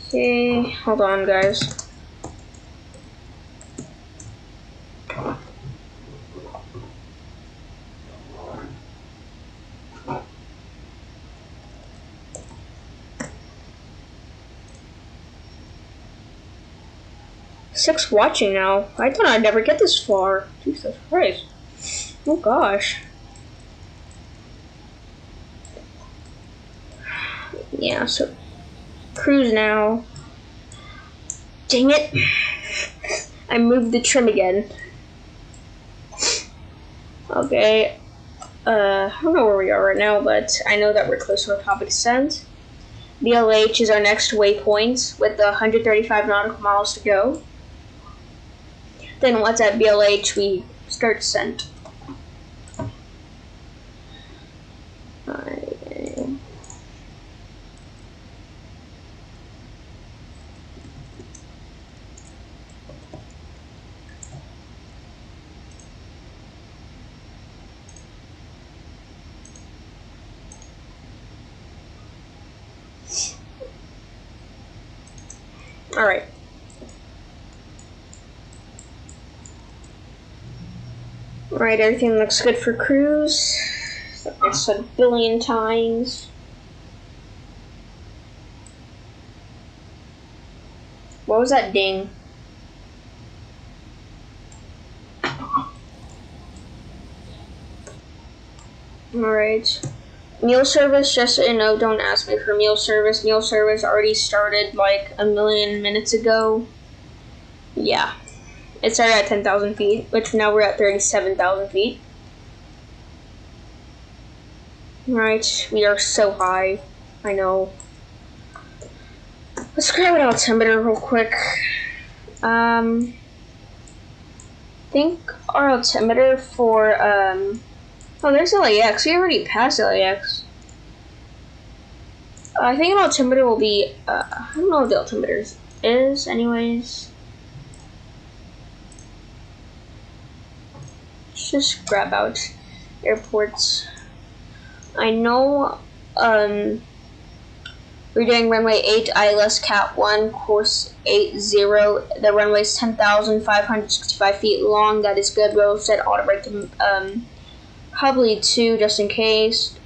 Okay, hold on, guys. Six watching now. I thought I'd never get this far. Jesus Christ. Oh gosh. Yeah, so cruise now. Dang it. I moved the trim again. Okay. I don't know where we are right now, but I know that we're close to our top of descent. BLH is our next waypoint with 135 nautical miles to go. Then once at BLH, we start descent. Alright. Alright, everything looks good for cruise. Like I said a billion times. What was that ding? Alright. Meal service, just so you know, don't ask me for meal service. Meal service already started like a million minutes ago. Yeah. It started at 10,000 feet, which now we're at 37,000 feet. Right, we are so high. I know. Let's grab an altimeter real quick. I think our altimeter for, oh, there's LAX. We already passed LAX. I think an altimeter will be, I don't know what the altimeter is, anyways. Let's just grab out airports. I know, we're doing runway 8, ILS Cat 1, course 80. The runway is 10,565 feet long. That is good. We'll set auto brake to, probably 2 just in case.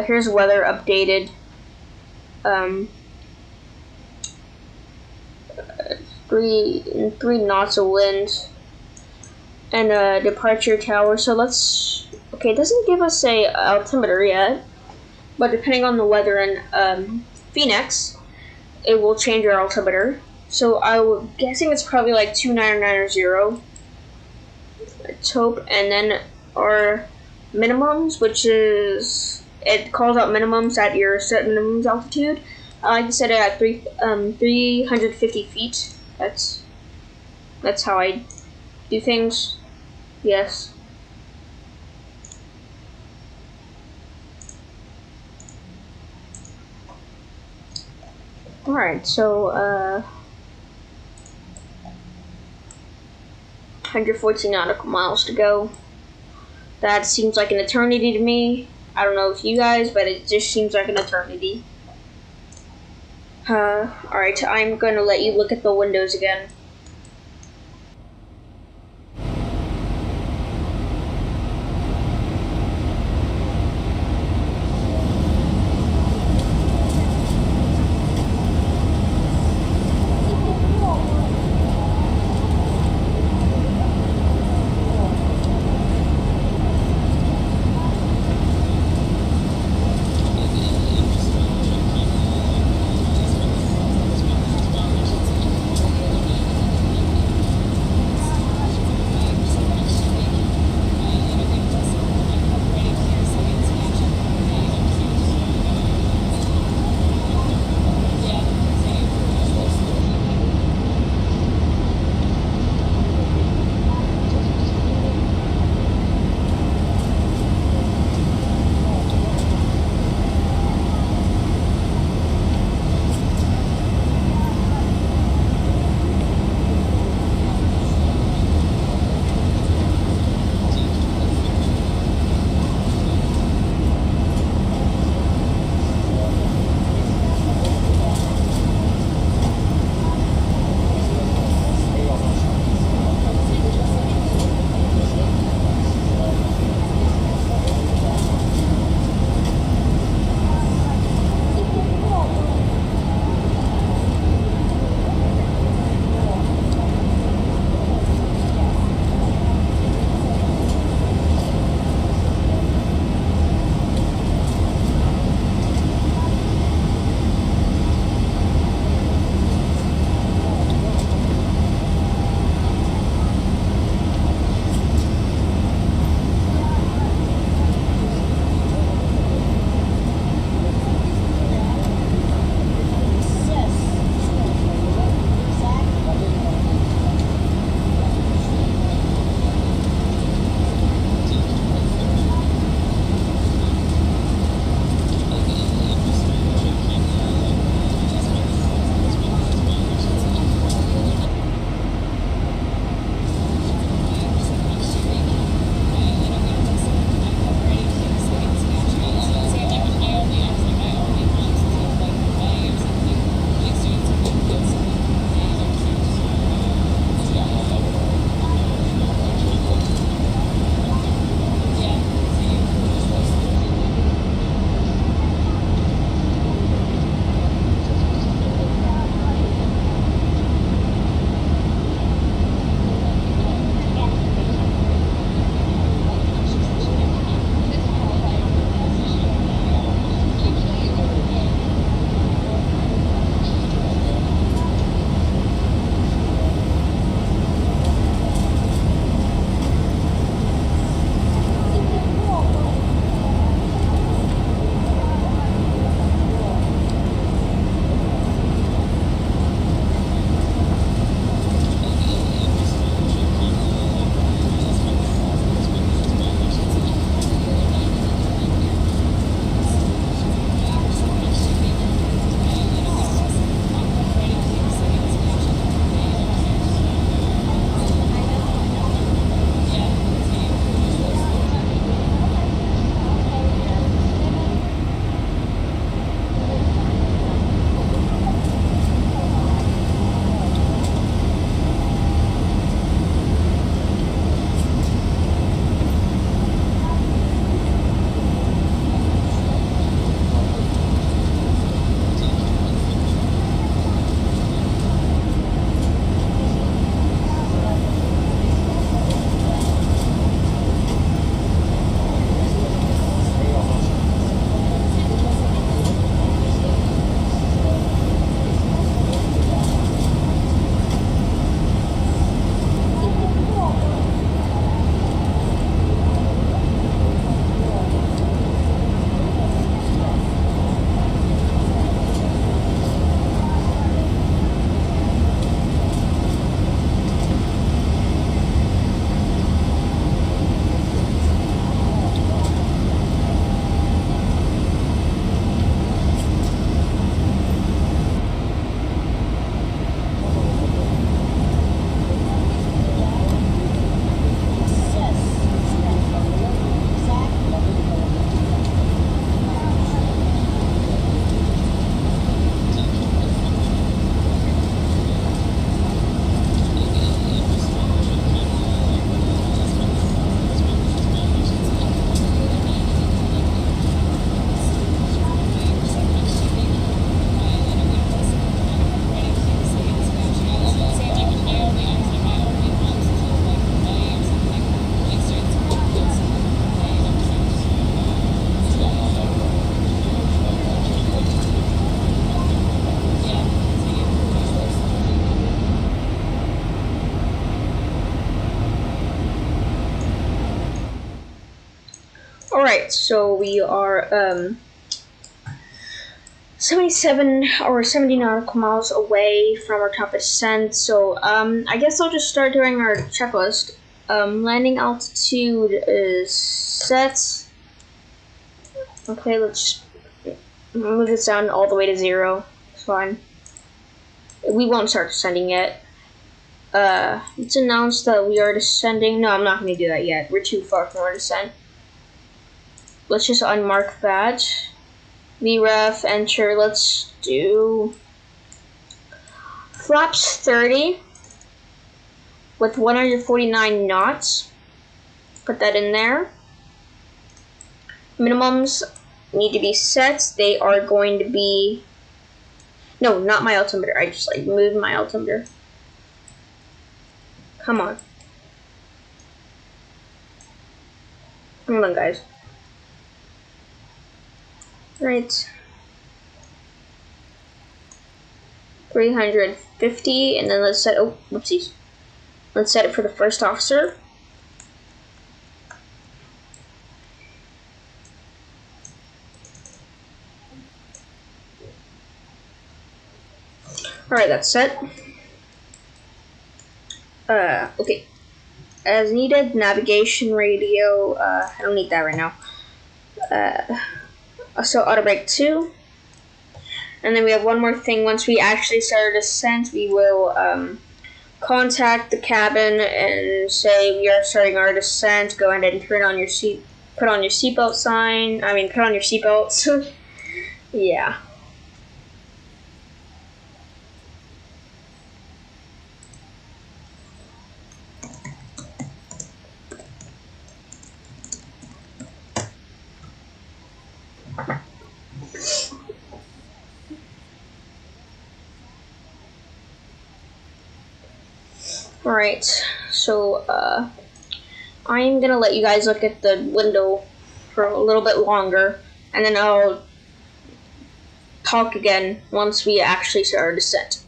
Here's weather updated. 3 knots of wind. And a departure tower. So let's, okay, it doesn't give us a altimeter yet, but depending on the weather in Phoenix, it will change our altimeter. So I'm guessing it's probably like 29990. Let's hope. And then our minimums, which is, it calls out minimums at your set minimums altitude. I can set it at 350 feet. That's how I do things. Yes. Alright, so 114 nautical miles to go. That seems like an eternity to me. I don't know if you guys, but it just seems like an eternity. Alright, I'm gonna let you look at the windows again. Alright, so we are 77 or 70 nautical miles away from our top descent, so I guess I'll just start doing our checklist. Landing altitude is set. Okay, let's move this down all the way to 0. It's fine. We won't start descending yet. Let's announce that we are descending. No, I'm not going to do that yet. We're too far from our descent. Let's just unmark that. VREF, enter. Let's do flaps 30 with 149 knots. Put that in there. Minimums need to be set. They are going to be... No, not my altimeter. I just moved my altimeter. Come on. Hold on, guys. Right. 350, and then let's set, oh, whoopsies. Let's set it for the first officer. Alright, that's set. Okay. As needed, navigation radio, I don't need that right now. So auto brake 2. And then we have one more thing. Once we actually start our descent, we will contact the cabin and say we are starting our descent. Go ahead and turn on your put on your seatbelt sign. Put on your seatbelts. Yeah. Alright, so I'm gonna let you guys look at the window for a little bit longer, and then I'll talk again once we actually start our descent.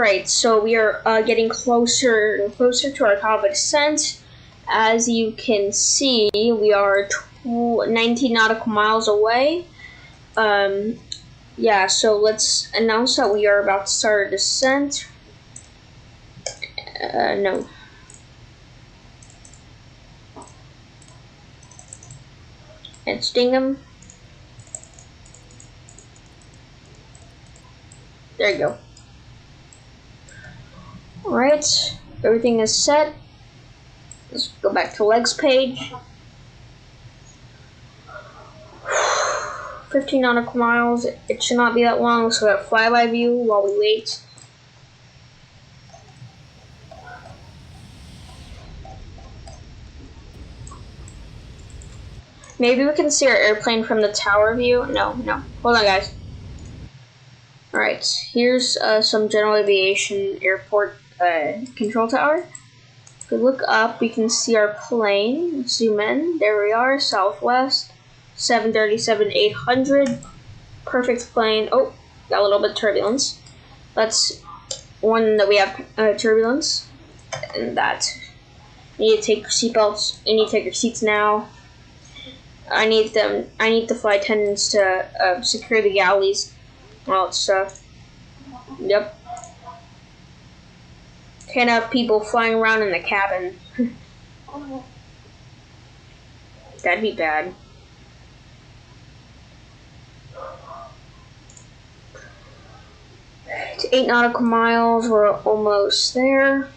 Alright, so we are getting closer and closer to our top of descent. As you can see, we are 19 nautical miles away. Yeah, so let's announce that we are about to start a descent. No. And sting him. There you go. Alright, everything is set. Let's go back to legs page. 15 nautical miles. It should not be that long, so we have flyby view while we wait. Maybe we can see our airplane from the tower view. No. Hold on, guys. Alright, here's some general aviation airport control tower. If we look up, we can see our plane. Zoom in. There we are, Southwest 737-800. Perfect plane. Oh, got a little bit of turbulence. That's one that we have turbulence. And that. You need to take your seatbelts. You need to take your seats now. I need the flight attendants to secure the galleys. All that stuff. Yep. Can't have people flying around in the cabin. That'd be bad. It's 8 nautical miles. We're almost there.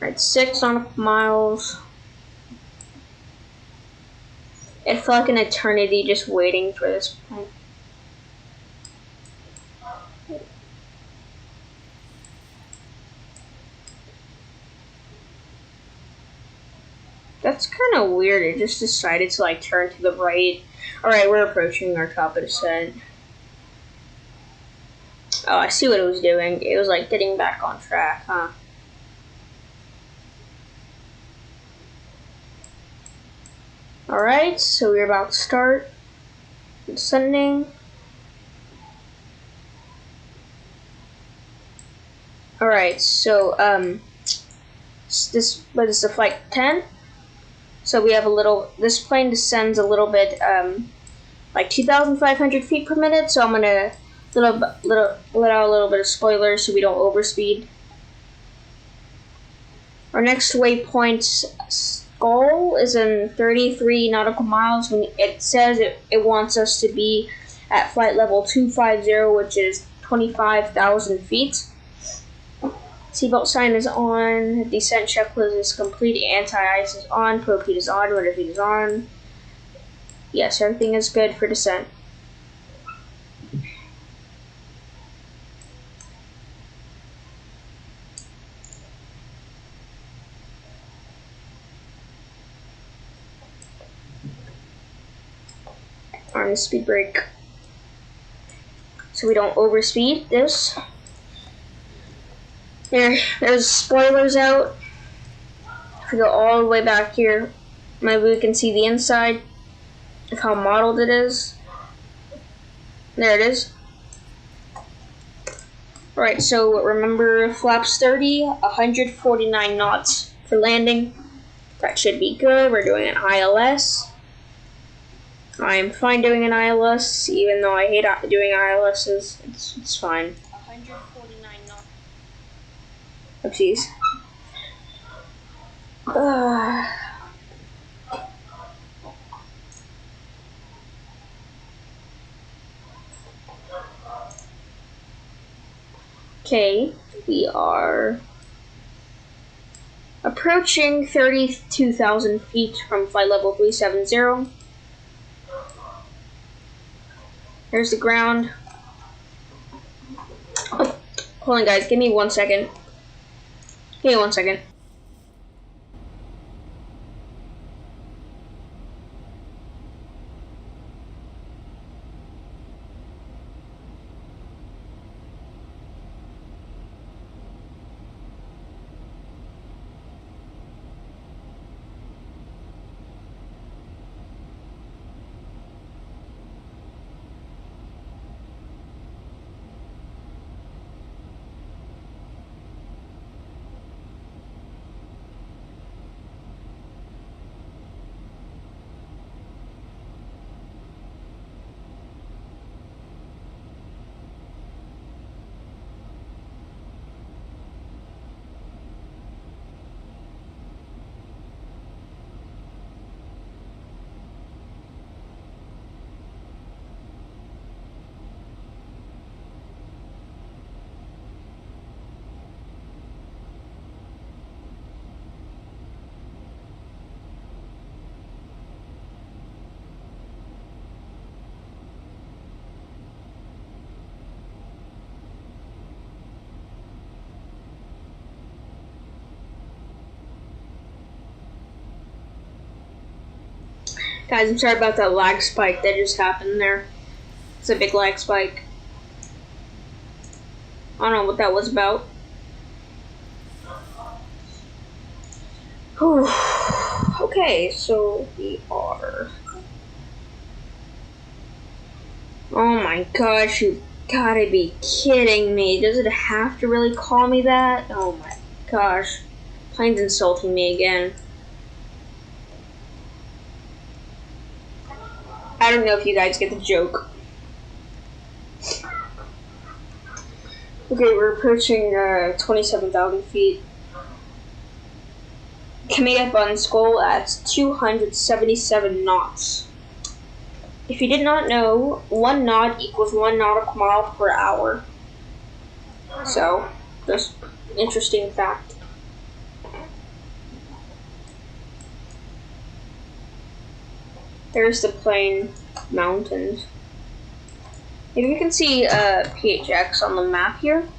Alright, 6 nautical miles. It felt like an eternity just waiting for this point. That's kind of weird. It just decided to like turn to the right. Alright, we're approaching our top of descent. Oh, I see what it was doing. It was like getting back on track, huh? Alright, so we're about to start descending. Alright, so this is the flight 10. So we have a little, this plane descends a little bit like 2,500 feet per minute, so I'm gonna let out a little bit of spoilers so we don't overspeed. Our next waypoint goal is in 33 nautical miles. When it says it wants us to be at flight level 250, which is 25,000 feet. Seatbelt sign is on. Descent checklist is complete. Anti-ice is on. Probe heat is on. Rudder heat is on. Yes, everything is good for descent. On the speed brake, so we don't overspeed this. There's spoilers out. If we go all the way back here, maybe we can see the inside of how modeled it is. There it is. Alright, so remember flaps 30, 149 knots for landing. That should be good. We're doing an ILS. I'm fine doing an ILS, even though I hate doing ILSs. It's fine. 149 knots. Oopsies. Okay, we are approaching 32,000 feet from flight level 370. There's the ground. Oh, hold on, guys. Give me 1 second. Give me 1 second. Guys, I'm sorry about that lag spike that just happened there. It's a big lag spike. I don't know what that was about. Whew. Okay, so we are... Oh my gosh, you gotta be kidding me. Does it have to really call me that? Oh my gosh. Plane's insulting me again. I don't know if you guys get the joke. Okay, we're approaching 27,000 feet. Coming up on Skull at 277 knots. If you did not know, 1 knot equals 1 nautical mile per hour. So, just interesting fact. There's the plain mountains. If you can see KPHX on the map here.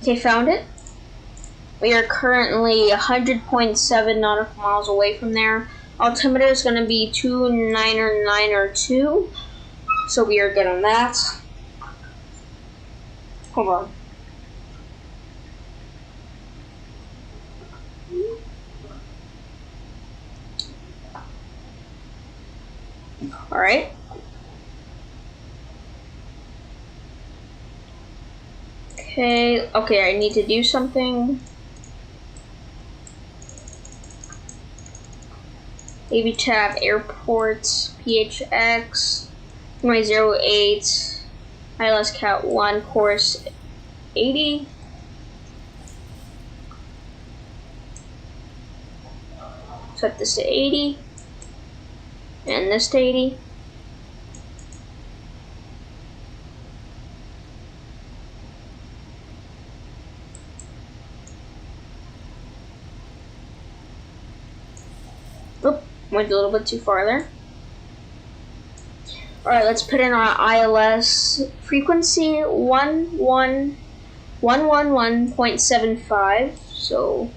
Okay, found it. We are currently 100.7 nautical miles away from there. Altimeter is going to be 29902. So we are good on that. Hold on. Alright. Okay, I need to do something. AB tab, airports, PHX, 08, ILS Cat 1, course 80. Set this to 80. And this to 80. Oop, went a little bit too far there. Alright, let's put in our ILS frequency 111.75. So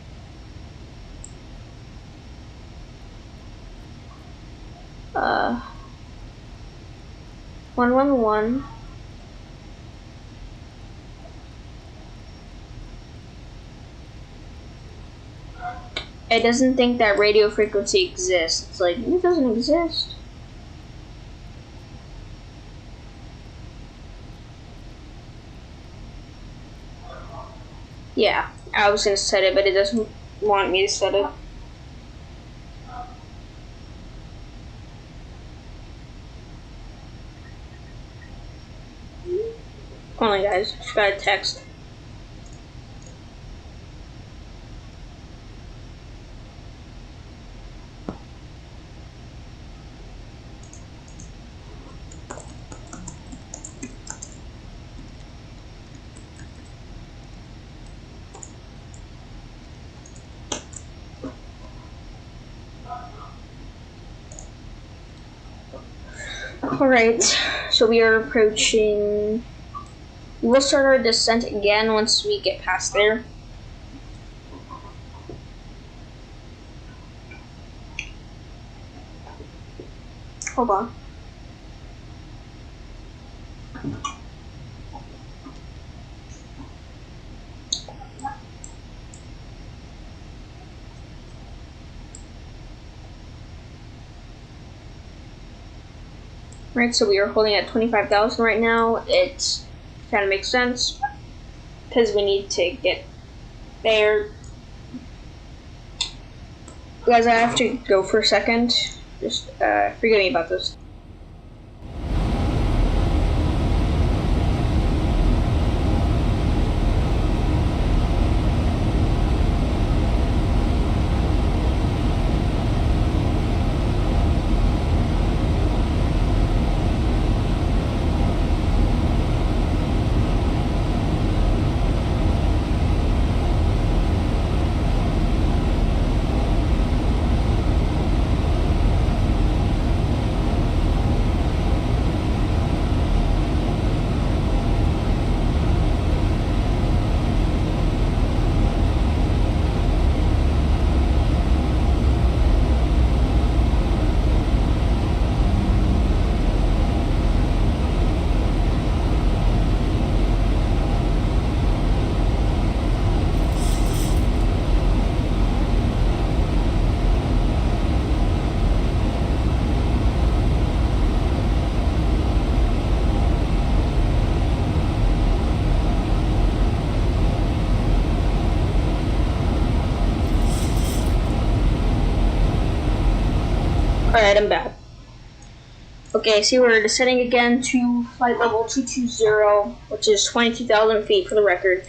111. It doesn't think that radio frequency exists. It's like, it doesn't exist. Yeah, I was gonna set it, but it doesn't want me to set it. Hold on, guys. Just got a text. Alright, so we are approaching. We'll start our descent again once we get past there. Hold on. Right, so we are holding at 25,000 right now. It kind of makes sense because we need to get there. Guys, I have to go for a second. Just forgive me about this. Alright, I'm back. Okay, see, we're descending again to flight level 220, which is 22,000 feet for the record.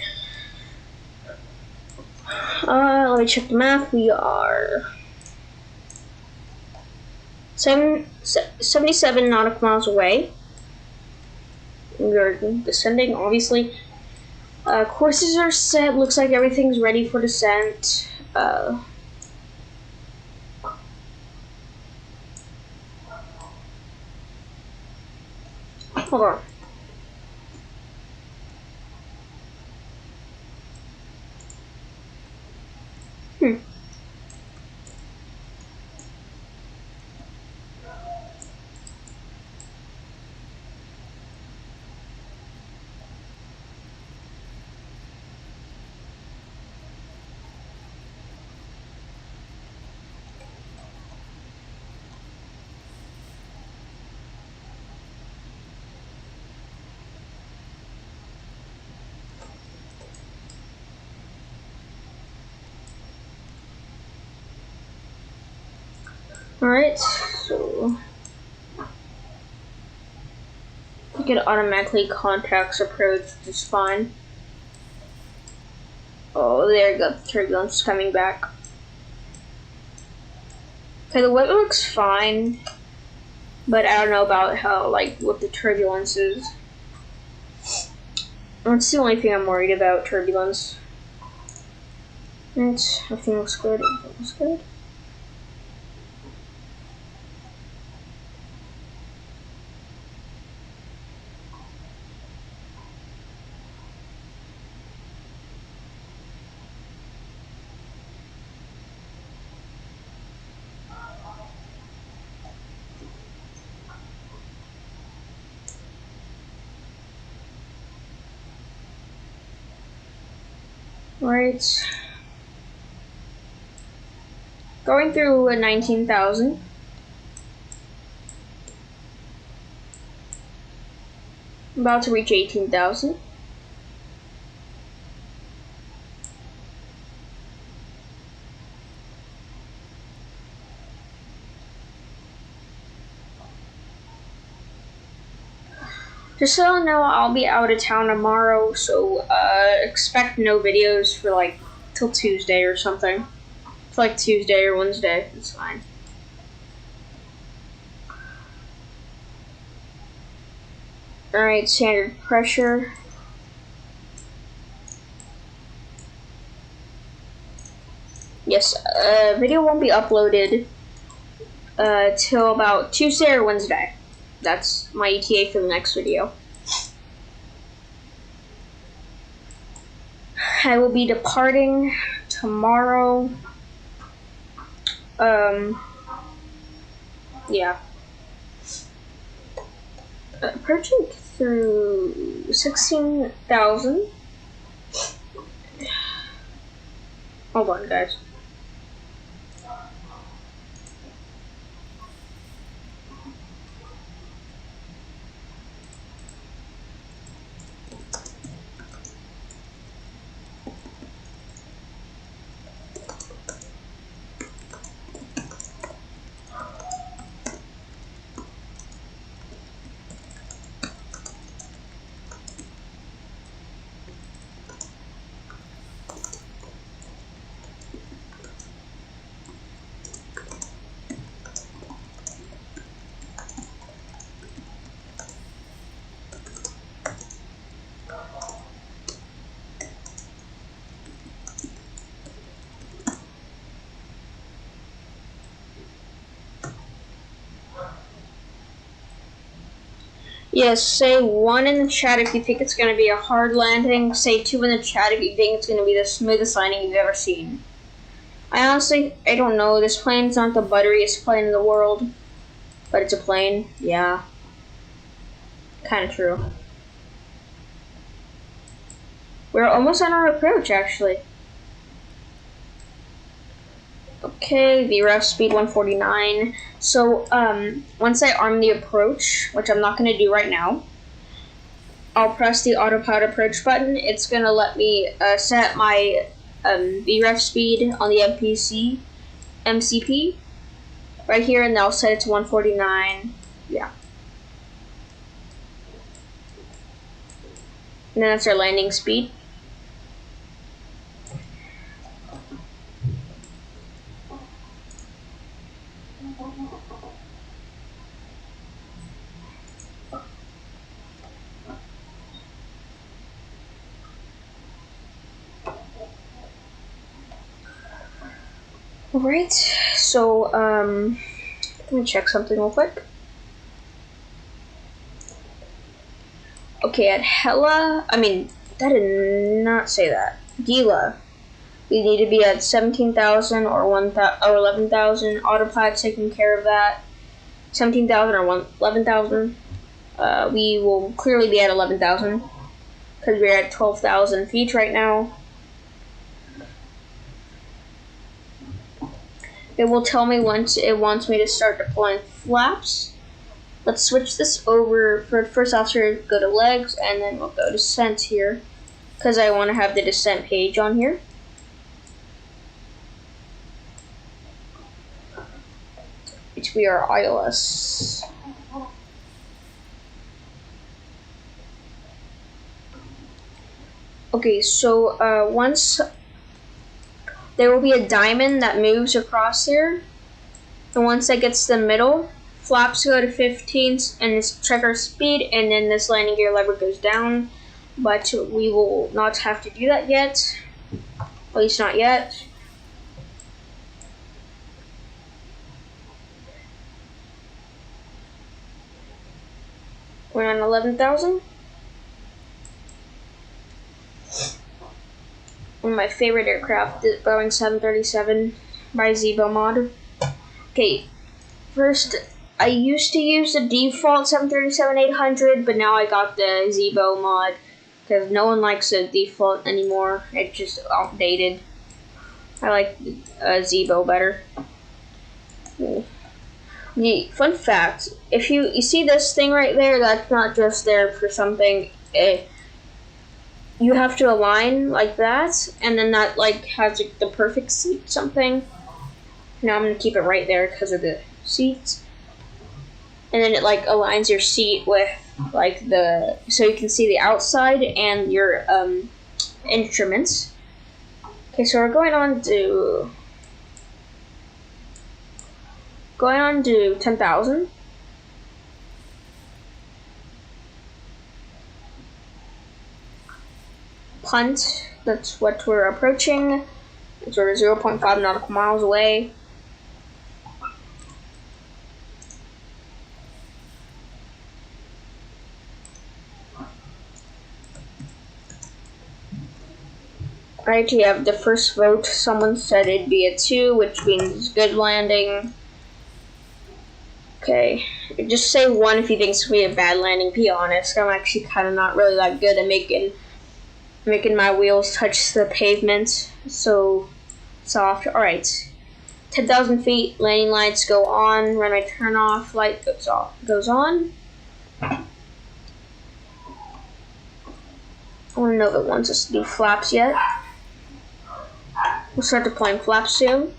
Let me check the map. We are 77 nautical miles away. We are descending, obviously. Courses are set. Looks like everything's ready for descent. Hold on. Alright, so you can automatically contacts approach, which is fine. Oh, there you go, the turbulence is coming back. Okay, the weather looks fine, but I don't know about how, like, what the turbulence is. That's the only thing I'm worried about, turbulence. Everything looks good, everything looks good. Right. Going through 19,000. About to reach 18,000. Just so you know, I'll be out of town tomorrow, so expect no videos for like till Tuesday or something. It's like Tuesday or Wednesday. It's fine. Alright, standard pressure. Yes, video won't be uploaded till about Tuesday or Wednesday. That's my ETA for the next video. I will be departing tomorrow. Yeah. Approaching through 16,000. Hold on, guys. Yes, say 1 in the chat if you think it's going to be a hard landing. Say 2 in the chat if you think it's going to be the smoothest landing you've ever seen. I don't know. This plane's not the butteriest plane in the world. But it's a plane. Yeah. Kind of true. We're almost on our approach, actually. Okay, VREF speed 149. So, once I arm the approach, which I'm not going to do right now, I'll press the autopilot approach button. It's going to let me set my VREF speed on the MCP. right here, and I'll set it to 149. Yeah. And then that's our landing speed. Alright, so let me check something real quick. Okay, at that did not say that. Gila, we need to be at 17,000 or 11,000. Autopilot taking care of that. 17,000 or 11,000. We will clearly be at 11,000 because we're at 12,000 feet right now. It will tell me once it wants me to start deploying flaps. Let's switch this over. For first officer, go to legs, and then we'll go to descent here, because I want to have the descent page on here. HBR ILS. Okay, so once there will be a diamond that moves across here, and once that gets to the middle, flaps go to 15, and this check our speed, and then this landing gear lever goes down. But we will not have to do that yet, at least not yet. We're on 11,000. One of my favorite aircraft, the Boeing 737 by Zibo mod. Okay, first, I used to use the default 737-800, but now I got the Zibo mod because no one likes the default anymore. It's just outdated. I like Zibo better. The fun fact: if you see this thing right there, that's not just there for something. You have to align like that, and then that has the perfect seat something. Now I'm gonna keep it right there because of the seats, and then it aligns your seat with so you can see the outside and your instruments. Okay, so we're going on to 10,000. Punt, that's what we're approaching. It's sort of 0.5 nautical miles away. Right, you have the first vote. Someone said it'd be a 2, which means good landing. Okay, just say 1 if you think it's going to be a bad landing. Be honest, I'm actually kind of not really that good at making my wheels touch the pavement so soft. Alright, 10,000 feet, landing lights go on, runway turn off, light goes on. I want to know if it wants us to do flaps yet. We'll start deploying flaps soon.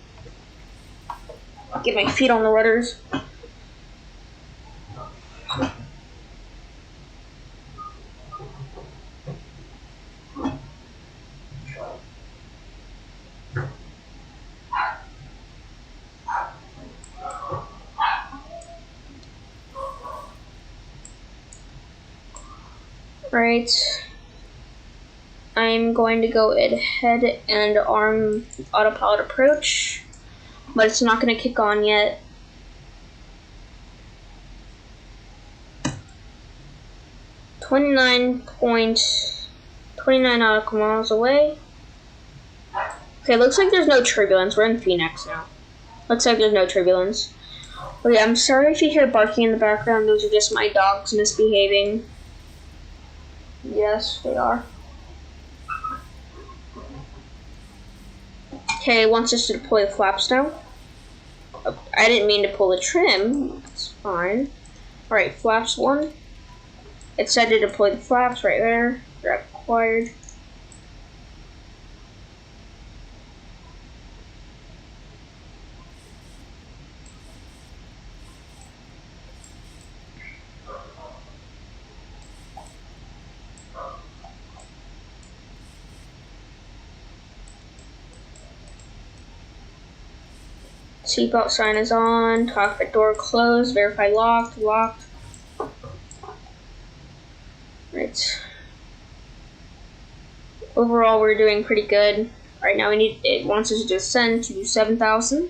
Get my feet on the rudders. Right. I'm going to go ahead and arm autopilot approach, but it's not going to kick on yet. .29 nautical miles away. Okay, looks like there's no turbulence. We're in Phoenix now. Looks like there's no turbulence. Okay, I'm sorry if you hear barking in the background. Those are just my dogs misbehaving. Yes, they are. Okay, it wants us to deploy the flaps now. I didn't mean to pull the trim. That's fine. Alright, flaps 1. It said to deploy the flaps right there. They're required. Seatbelt sign is on. Cockpit door closed. Verify locked. Locked. Right. Overall, we're doing pretty good. Right now, it wants us to descend to 7,000.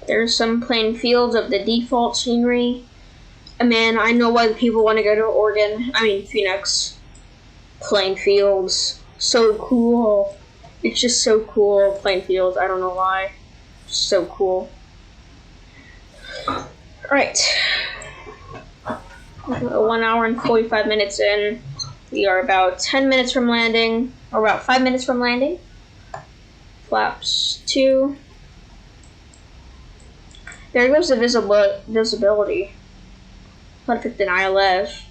There's some plain fields of the default scenery. Man, I know why the people want to go to Phoenix. Plain fields. So cool. It's just so cool. Plain fields. I don't know why. So cool. Alright. 1 hour and 45 minutes in. We are about 10 minutes from landing. Or about 5 minutes from landing. Flaps 2. There goes the visibility. I picked an ILS.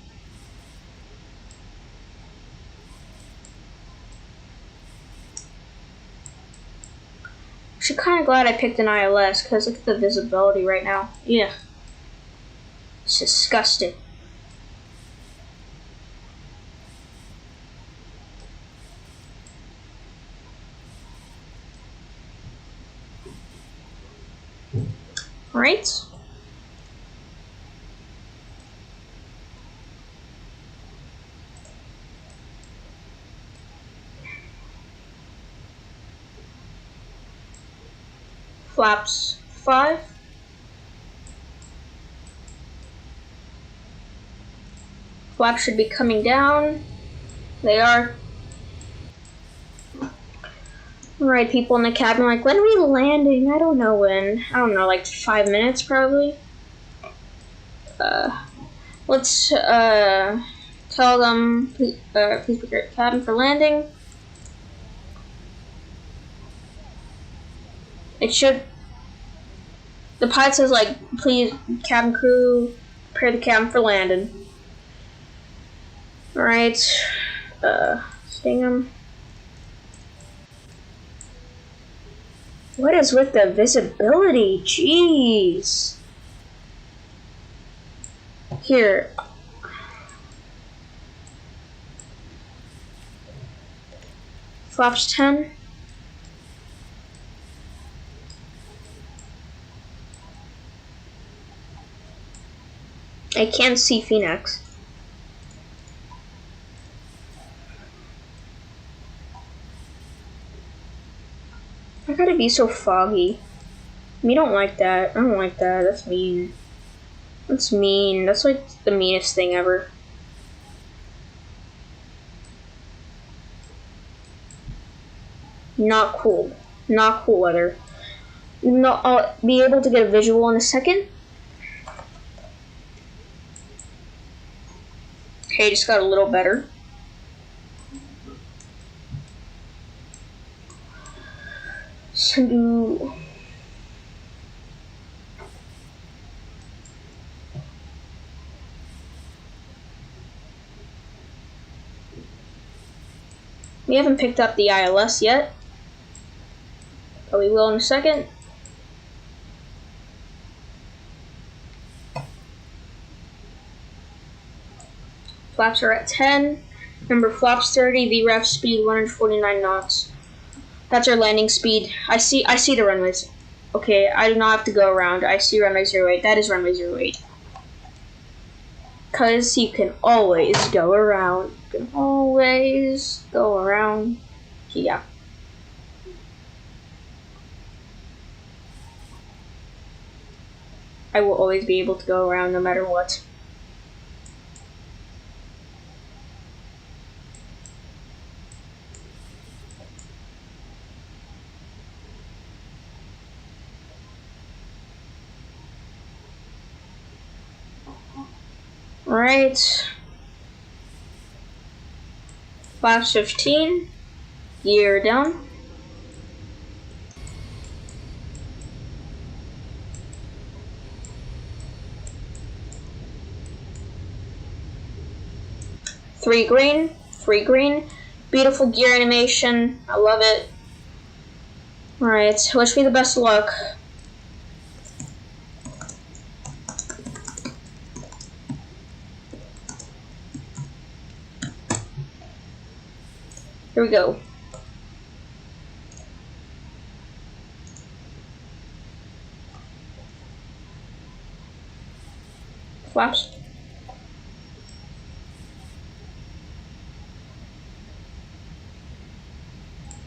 I'm kind of glad I picked an ILS because look at the visibility right now. Yeah. It's disgusting. Right? Flaps 5. Flaps should be coming down. They are. Alright, people in the cabin like, when are we landing? I don't know when. I don't know, like 5 minutes probably. Let's tell them, please prepare the cabin for landing. It should. The pilot says like, please, cabin crew, prepare the cabin for landing. Alright, sting them. What is with the visibility? Jeez. Here. Flaps 10. I can't see Phoenix. I gotta be so foggy. I don't like that. I don't like that. That's mean. That's mean. That's like the meanest thing ever. Not cool. Not cool weather. No, I'll be able to get a visual in a second. Okay, just got a little better. So we haven't picked up the ILS yet, but we will in a second. Flaps are at 10. Remember, flaps 30, VREF speed 149 knots. That's our landing speed. I see the runways. Okay, I do not have to go around. I see runway 08. That is runway 08. Because you can always go around. You can always go around. Yeah. I will always be able to go around no matter what. Alright. Flaps 15. Gear down. Three green. Beautiful gear animation. I love it. Alright, wish me the best of luck. Here we go. Flaps.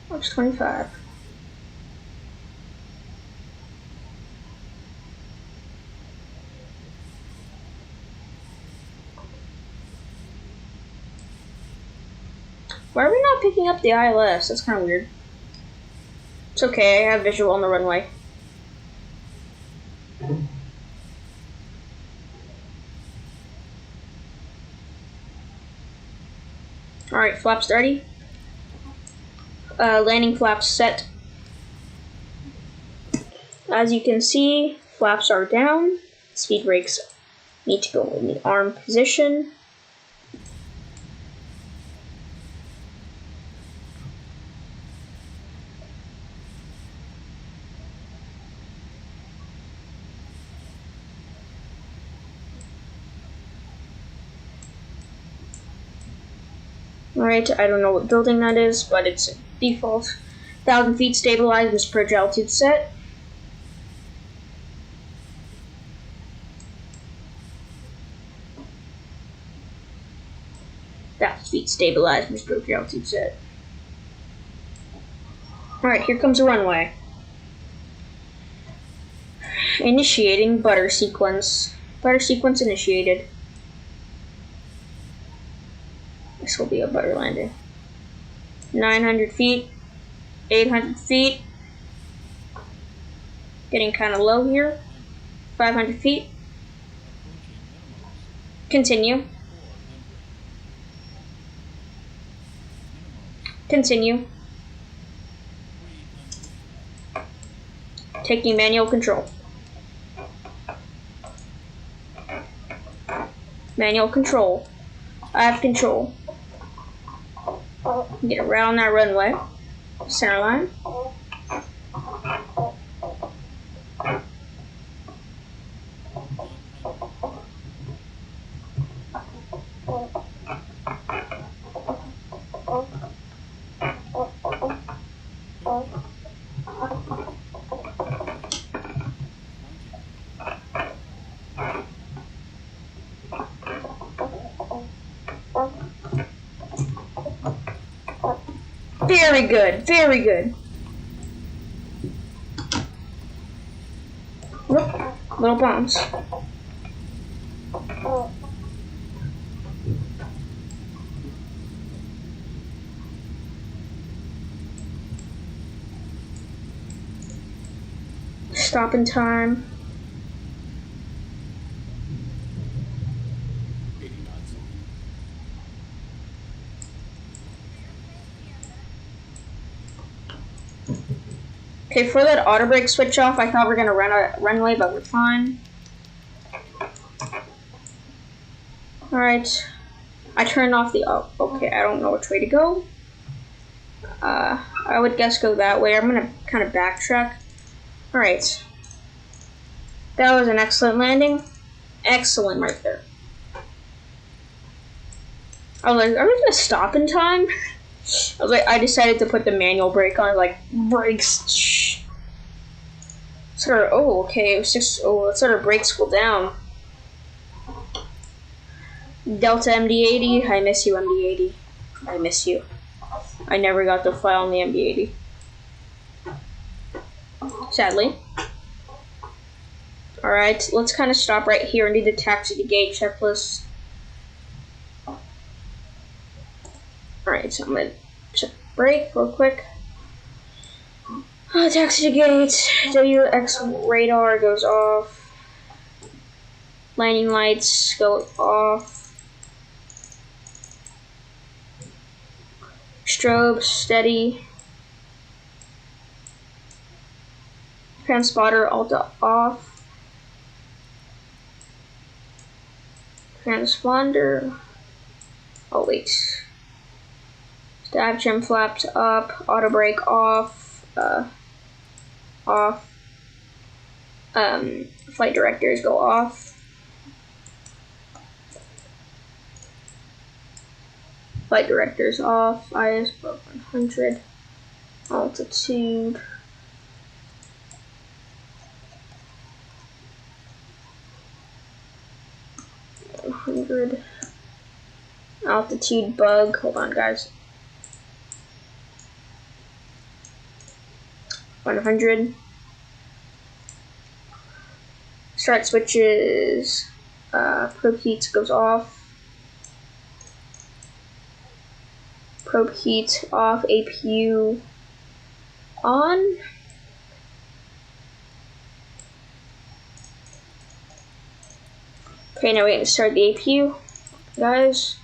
Flaps 25. Why are we not picking up the ILS? That's kind of weird. It's okay, I have visual on the runway. Alright, flaps ready. Landing flaps set. As you can see, flaps are down. Speed brakes need to go in the arm position. Alright, I don't know what building that is, but it's a default 1,000 feet stabilized with approach altitude set. Feet stabilized with approach altitude set. Alright, here comes the runway. Initiating butter sequence. Butter sequence initiated. This will be a butter landing. 900 feet. 800 feet. Getting kind of low here. 500 feet. Continue. Continue. Taking manual control. Manual control. I have control. Get around that runway. Center line. Very good, very good. Whoop, little bumps. Stopping time. Okay, for that auto brake switch off, I thought we were gonna run a runway, but we're fine. Alright. I turned off the okay, I don't know which way to go. I would guess go that way. I'm gonna kind of backtrack. Alright. That was an excellent landing. Excellent right there. I was like, are we gonna stop in time? I was like, I decided to put the manual brake on, like, brakes. Sort of, oh, okay, let's let our brakes cool down. Delta MD-80, I miss you, MD-80. I miss you. I never got to fly on the MD-80. Sadly. Alright, let's kind of stop right here and do the taxi to gate checklist. Alright, so I'm gonna check brake real quick. Taxi to gate. WX radar goes off. Landing lights go off. Strobe steady. Transponder Alta off. Transponder. Oh wait. Dive trim flaps up, auto brake off, off. Flight directors go off. Flight directors off. IS above 100. Altitude. Altitude bug. Hold on, guys. 100. Start switches. Probe heat goes off. Probe heat off. APU on. Okay, now we have to start the APU, guys.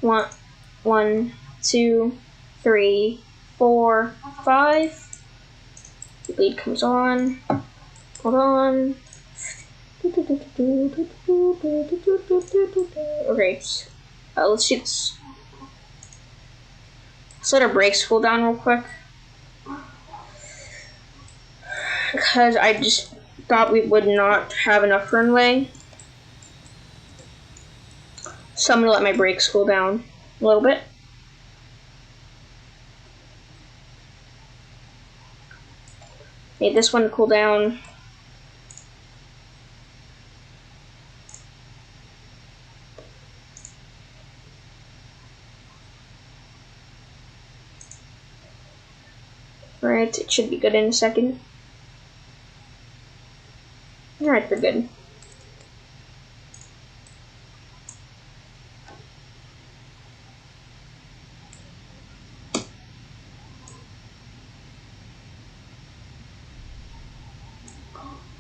1, 2, 3, 4, 5. The lead comes on. Hold on. Okay, let's shoot this. Let's let our brakes cool down real quick, because I just thought we would not have enough runway. So I'm gonna let my brakes cool down a little bit. Need this one to cool down. Alright, it should be good in a second. Alright, we're good.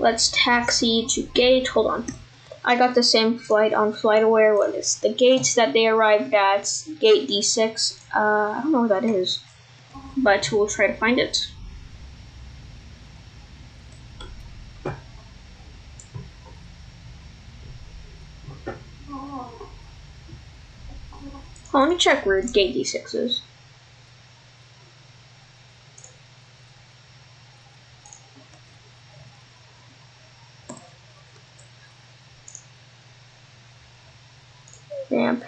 Let's taxi to gate. Hold on. I got the same flight on FlightAware. What is the gate that they arrived at? Gate D6. I don't know what that is, but we'll try to find it. Oh, let me check where gate D6 is. Ramp.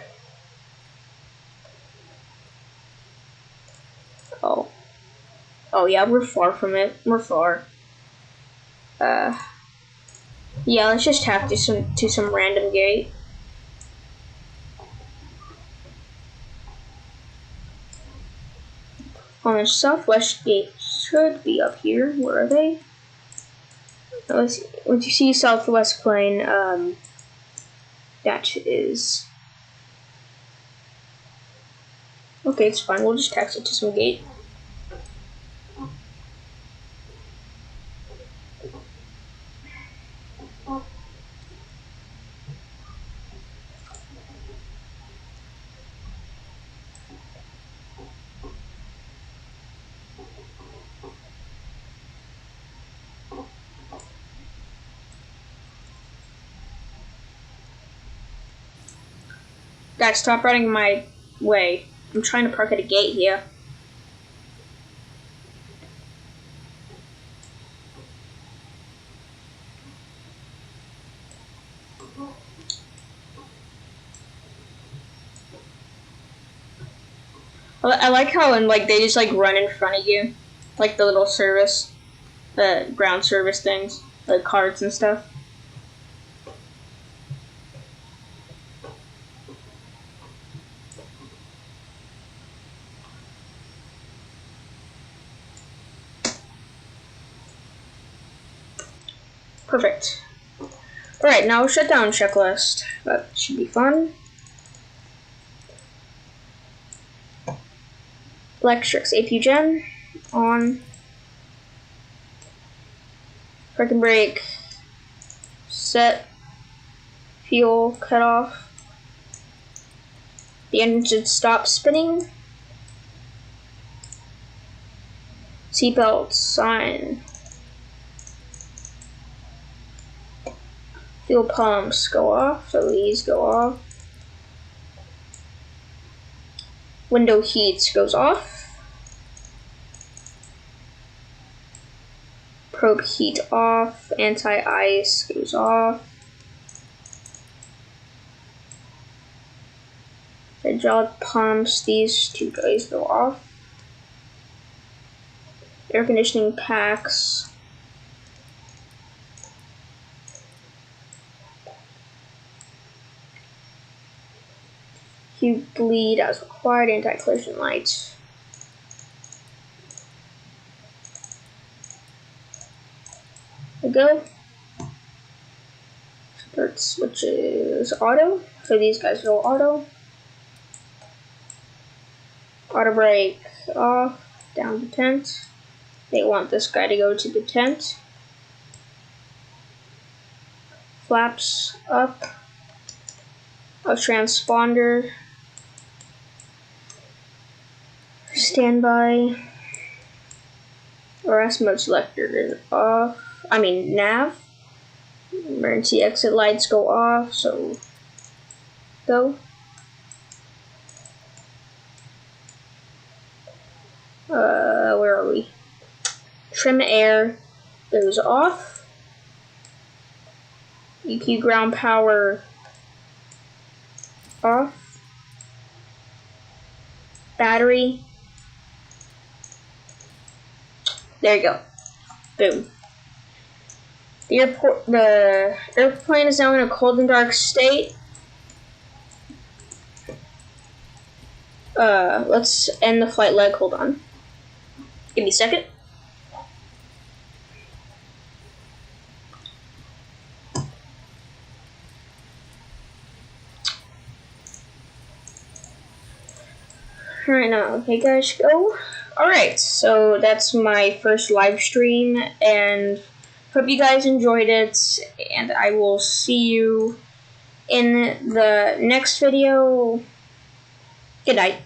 Oh. Oh yeah, we're far from it. We're far. Yeah, let's just tap to some random gate. On the southwest gate should be up here. Where are they? Once you see southwest plane, that is. Okay, it's fine. We'll just taxi to some gate. Guys, stop running my way. I'm trying to park at a gate here. I like how they just run in front of you, like the little service, the ground service things, like cards and stuff. Perfect. Alright, now shutdown checklist. That should be fun. Electrics APU gen on. Park and brake set. Fuel cut off. The engine should stop spinning. Seatbelts on. Fuel pumps go off, so these go off. Window heat goes off. Probe heat off. Anti-ice goes off. Hydraulic pumps, these two guys go off. Air conditioning packs. You bleed as required. Anti-collision lights. There we go. Start switches auto. So these guys go auto. Auto brake off. Down to tent. They want this guy to go to the tent. Flaps up. A transponder. Standby. RS mode selector is off. Nav. Emergency exit lights go off, so go. Where are we? Trim air goes off. EQ ground power off. Battery. There you go. Boom. The airplane is now in a cold and dark state. Let's end the flight leg. Hold on. Give me a second. Alright, now, okay guys, go. Alright, so that's my first live stream, and hope you guys enjoyed it, and I will see you in the next video. Good night.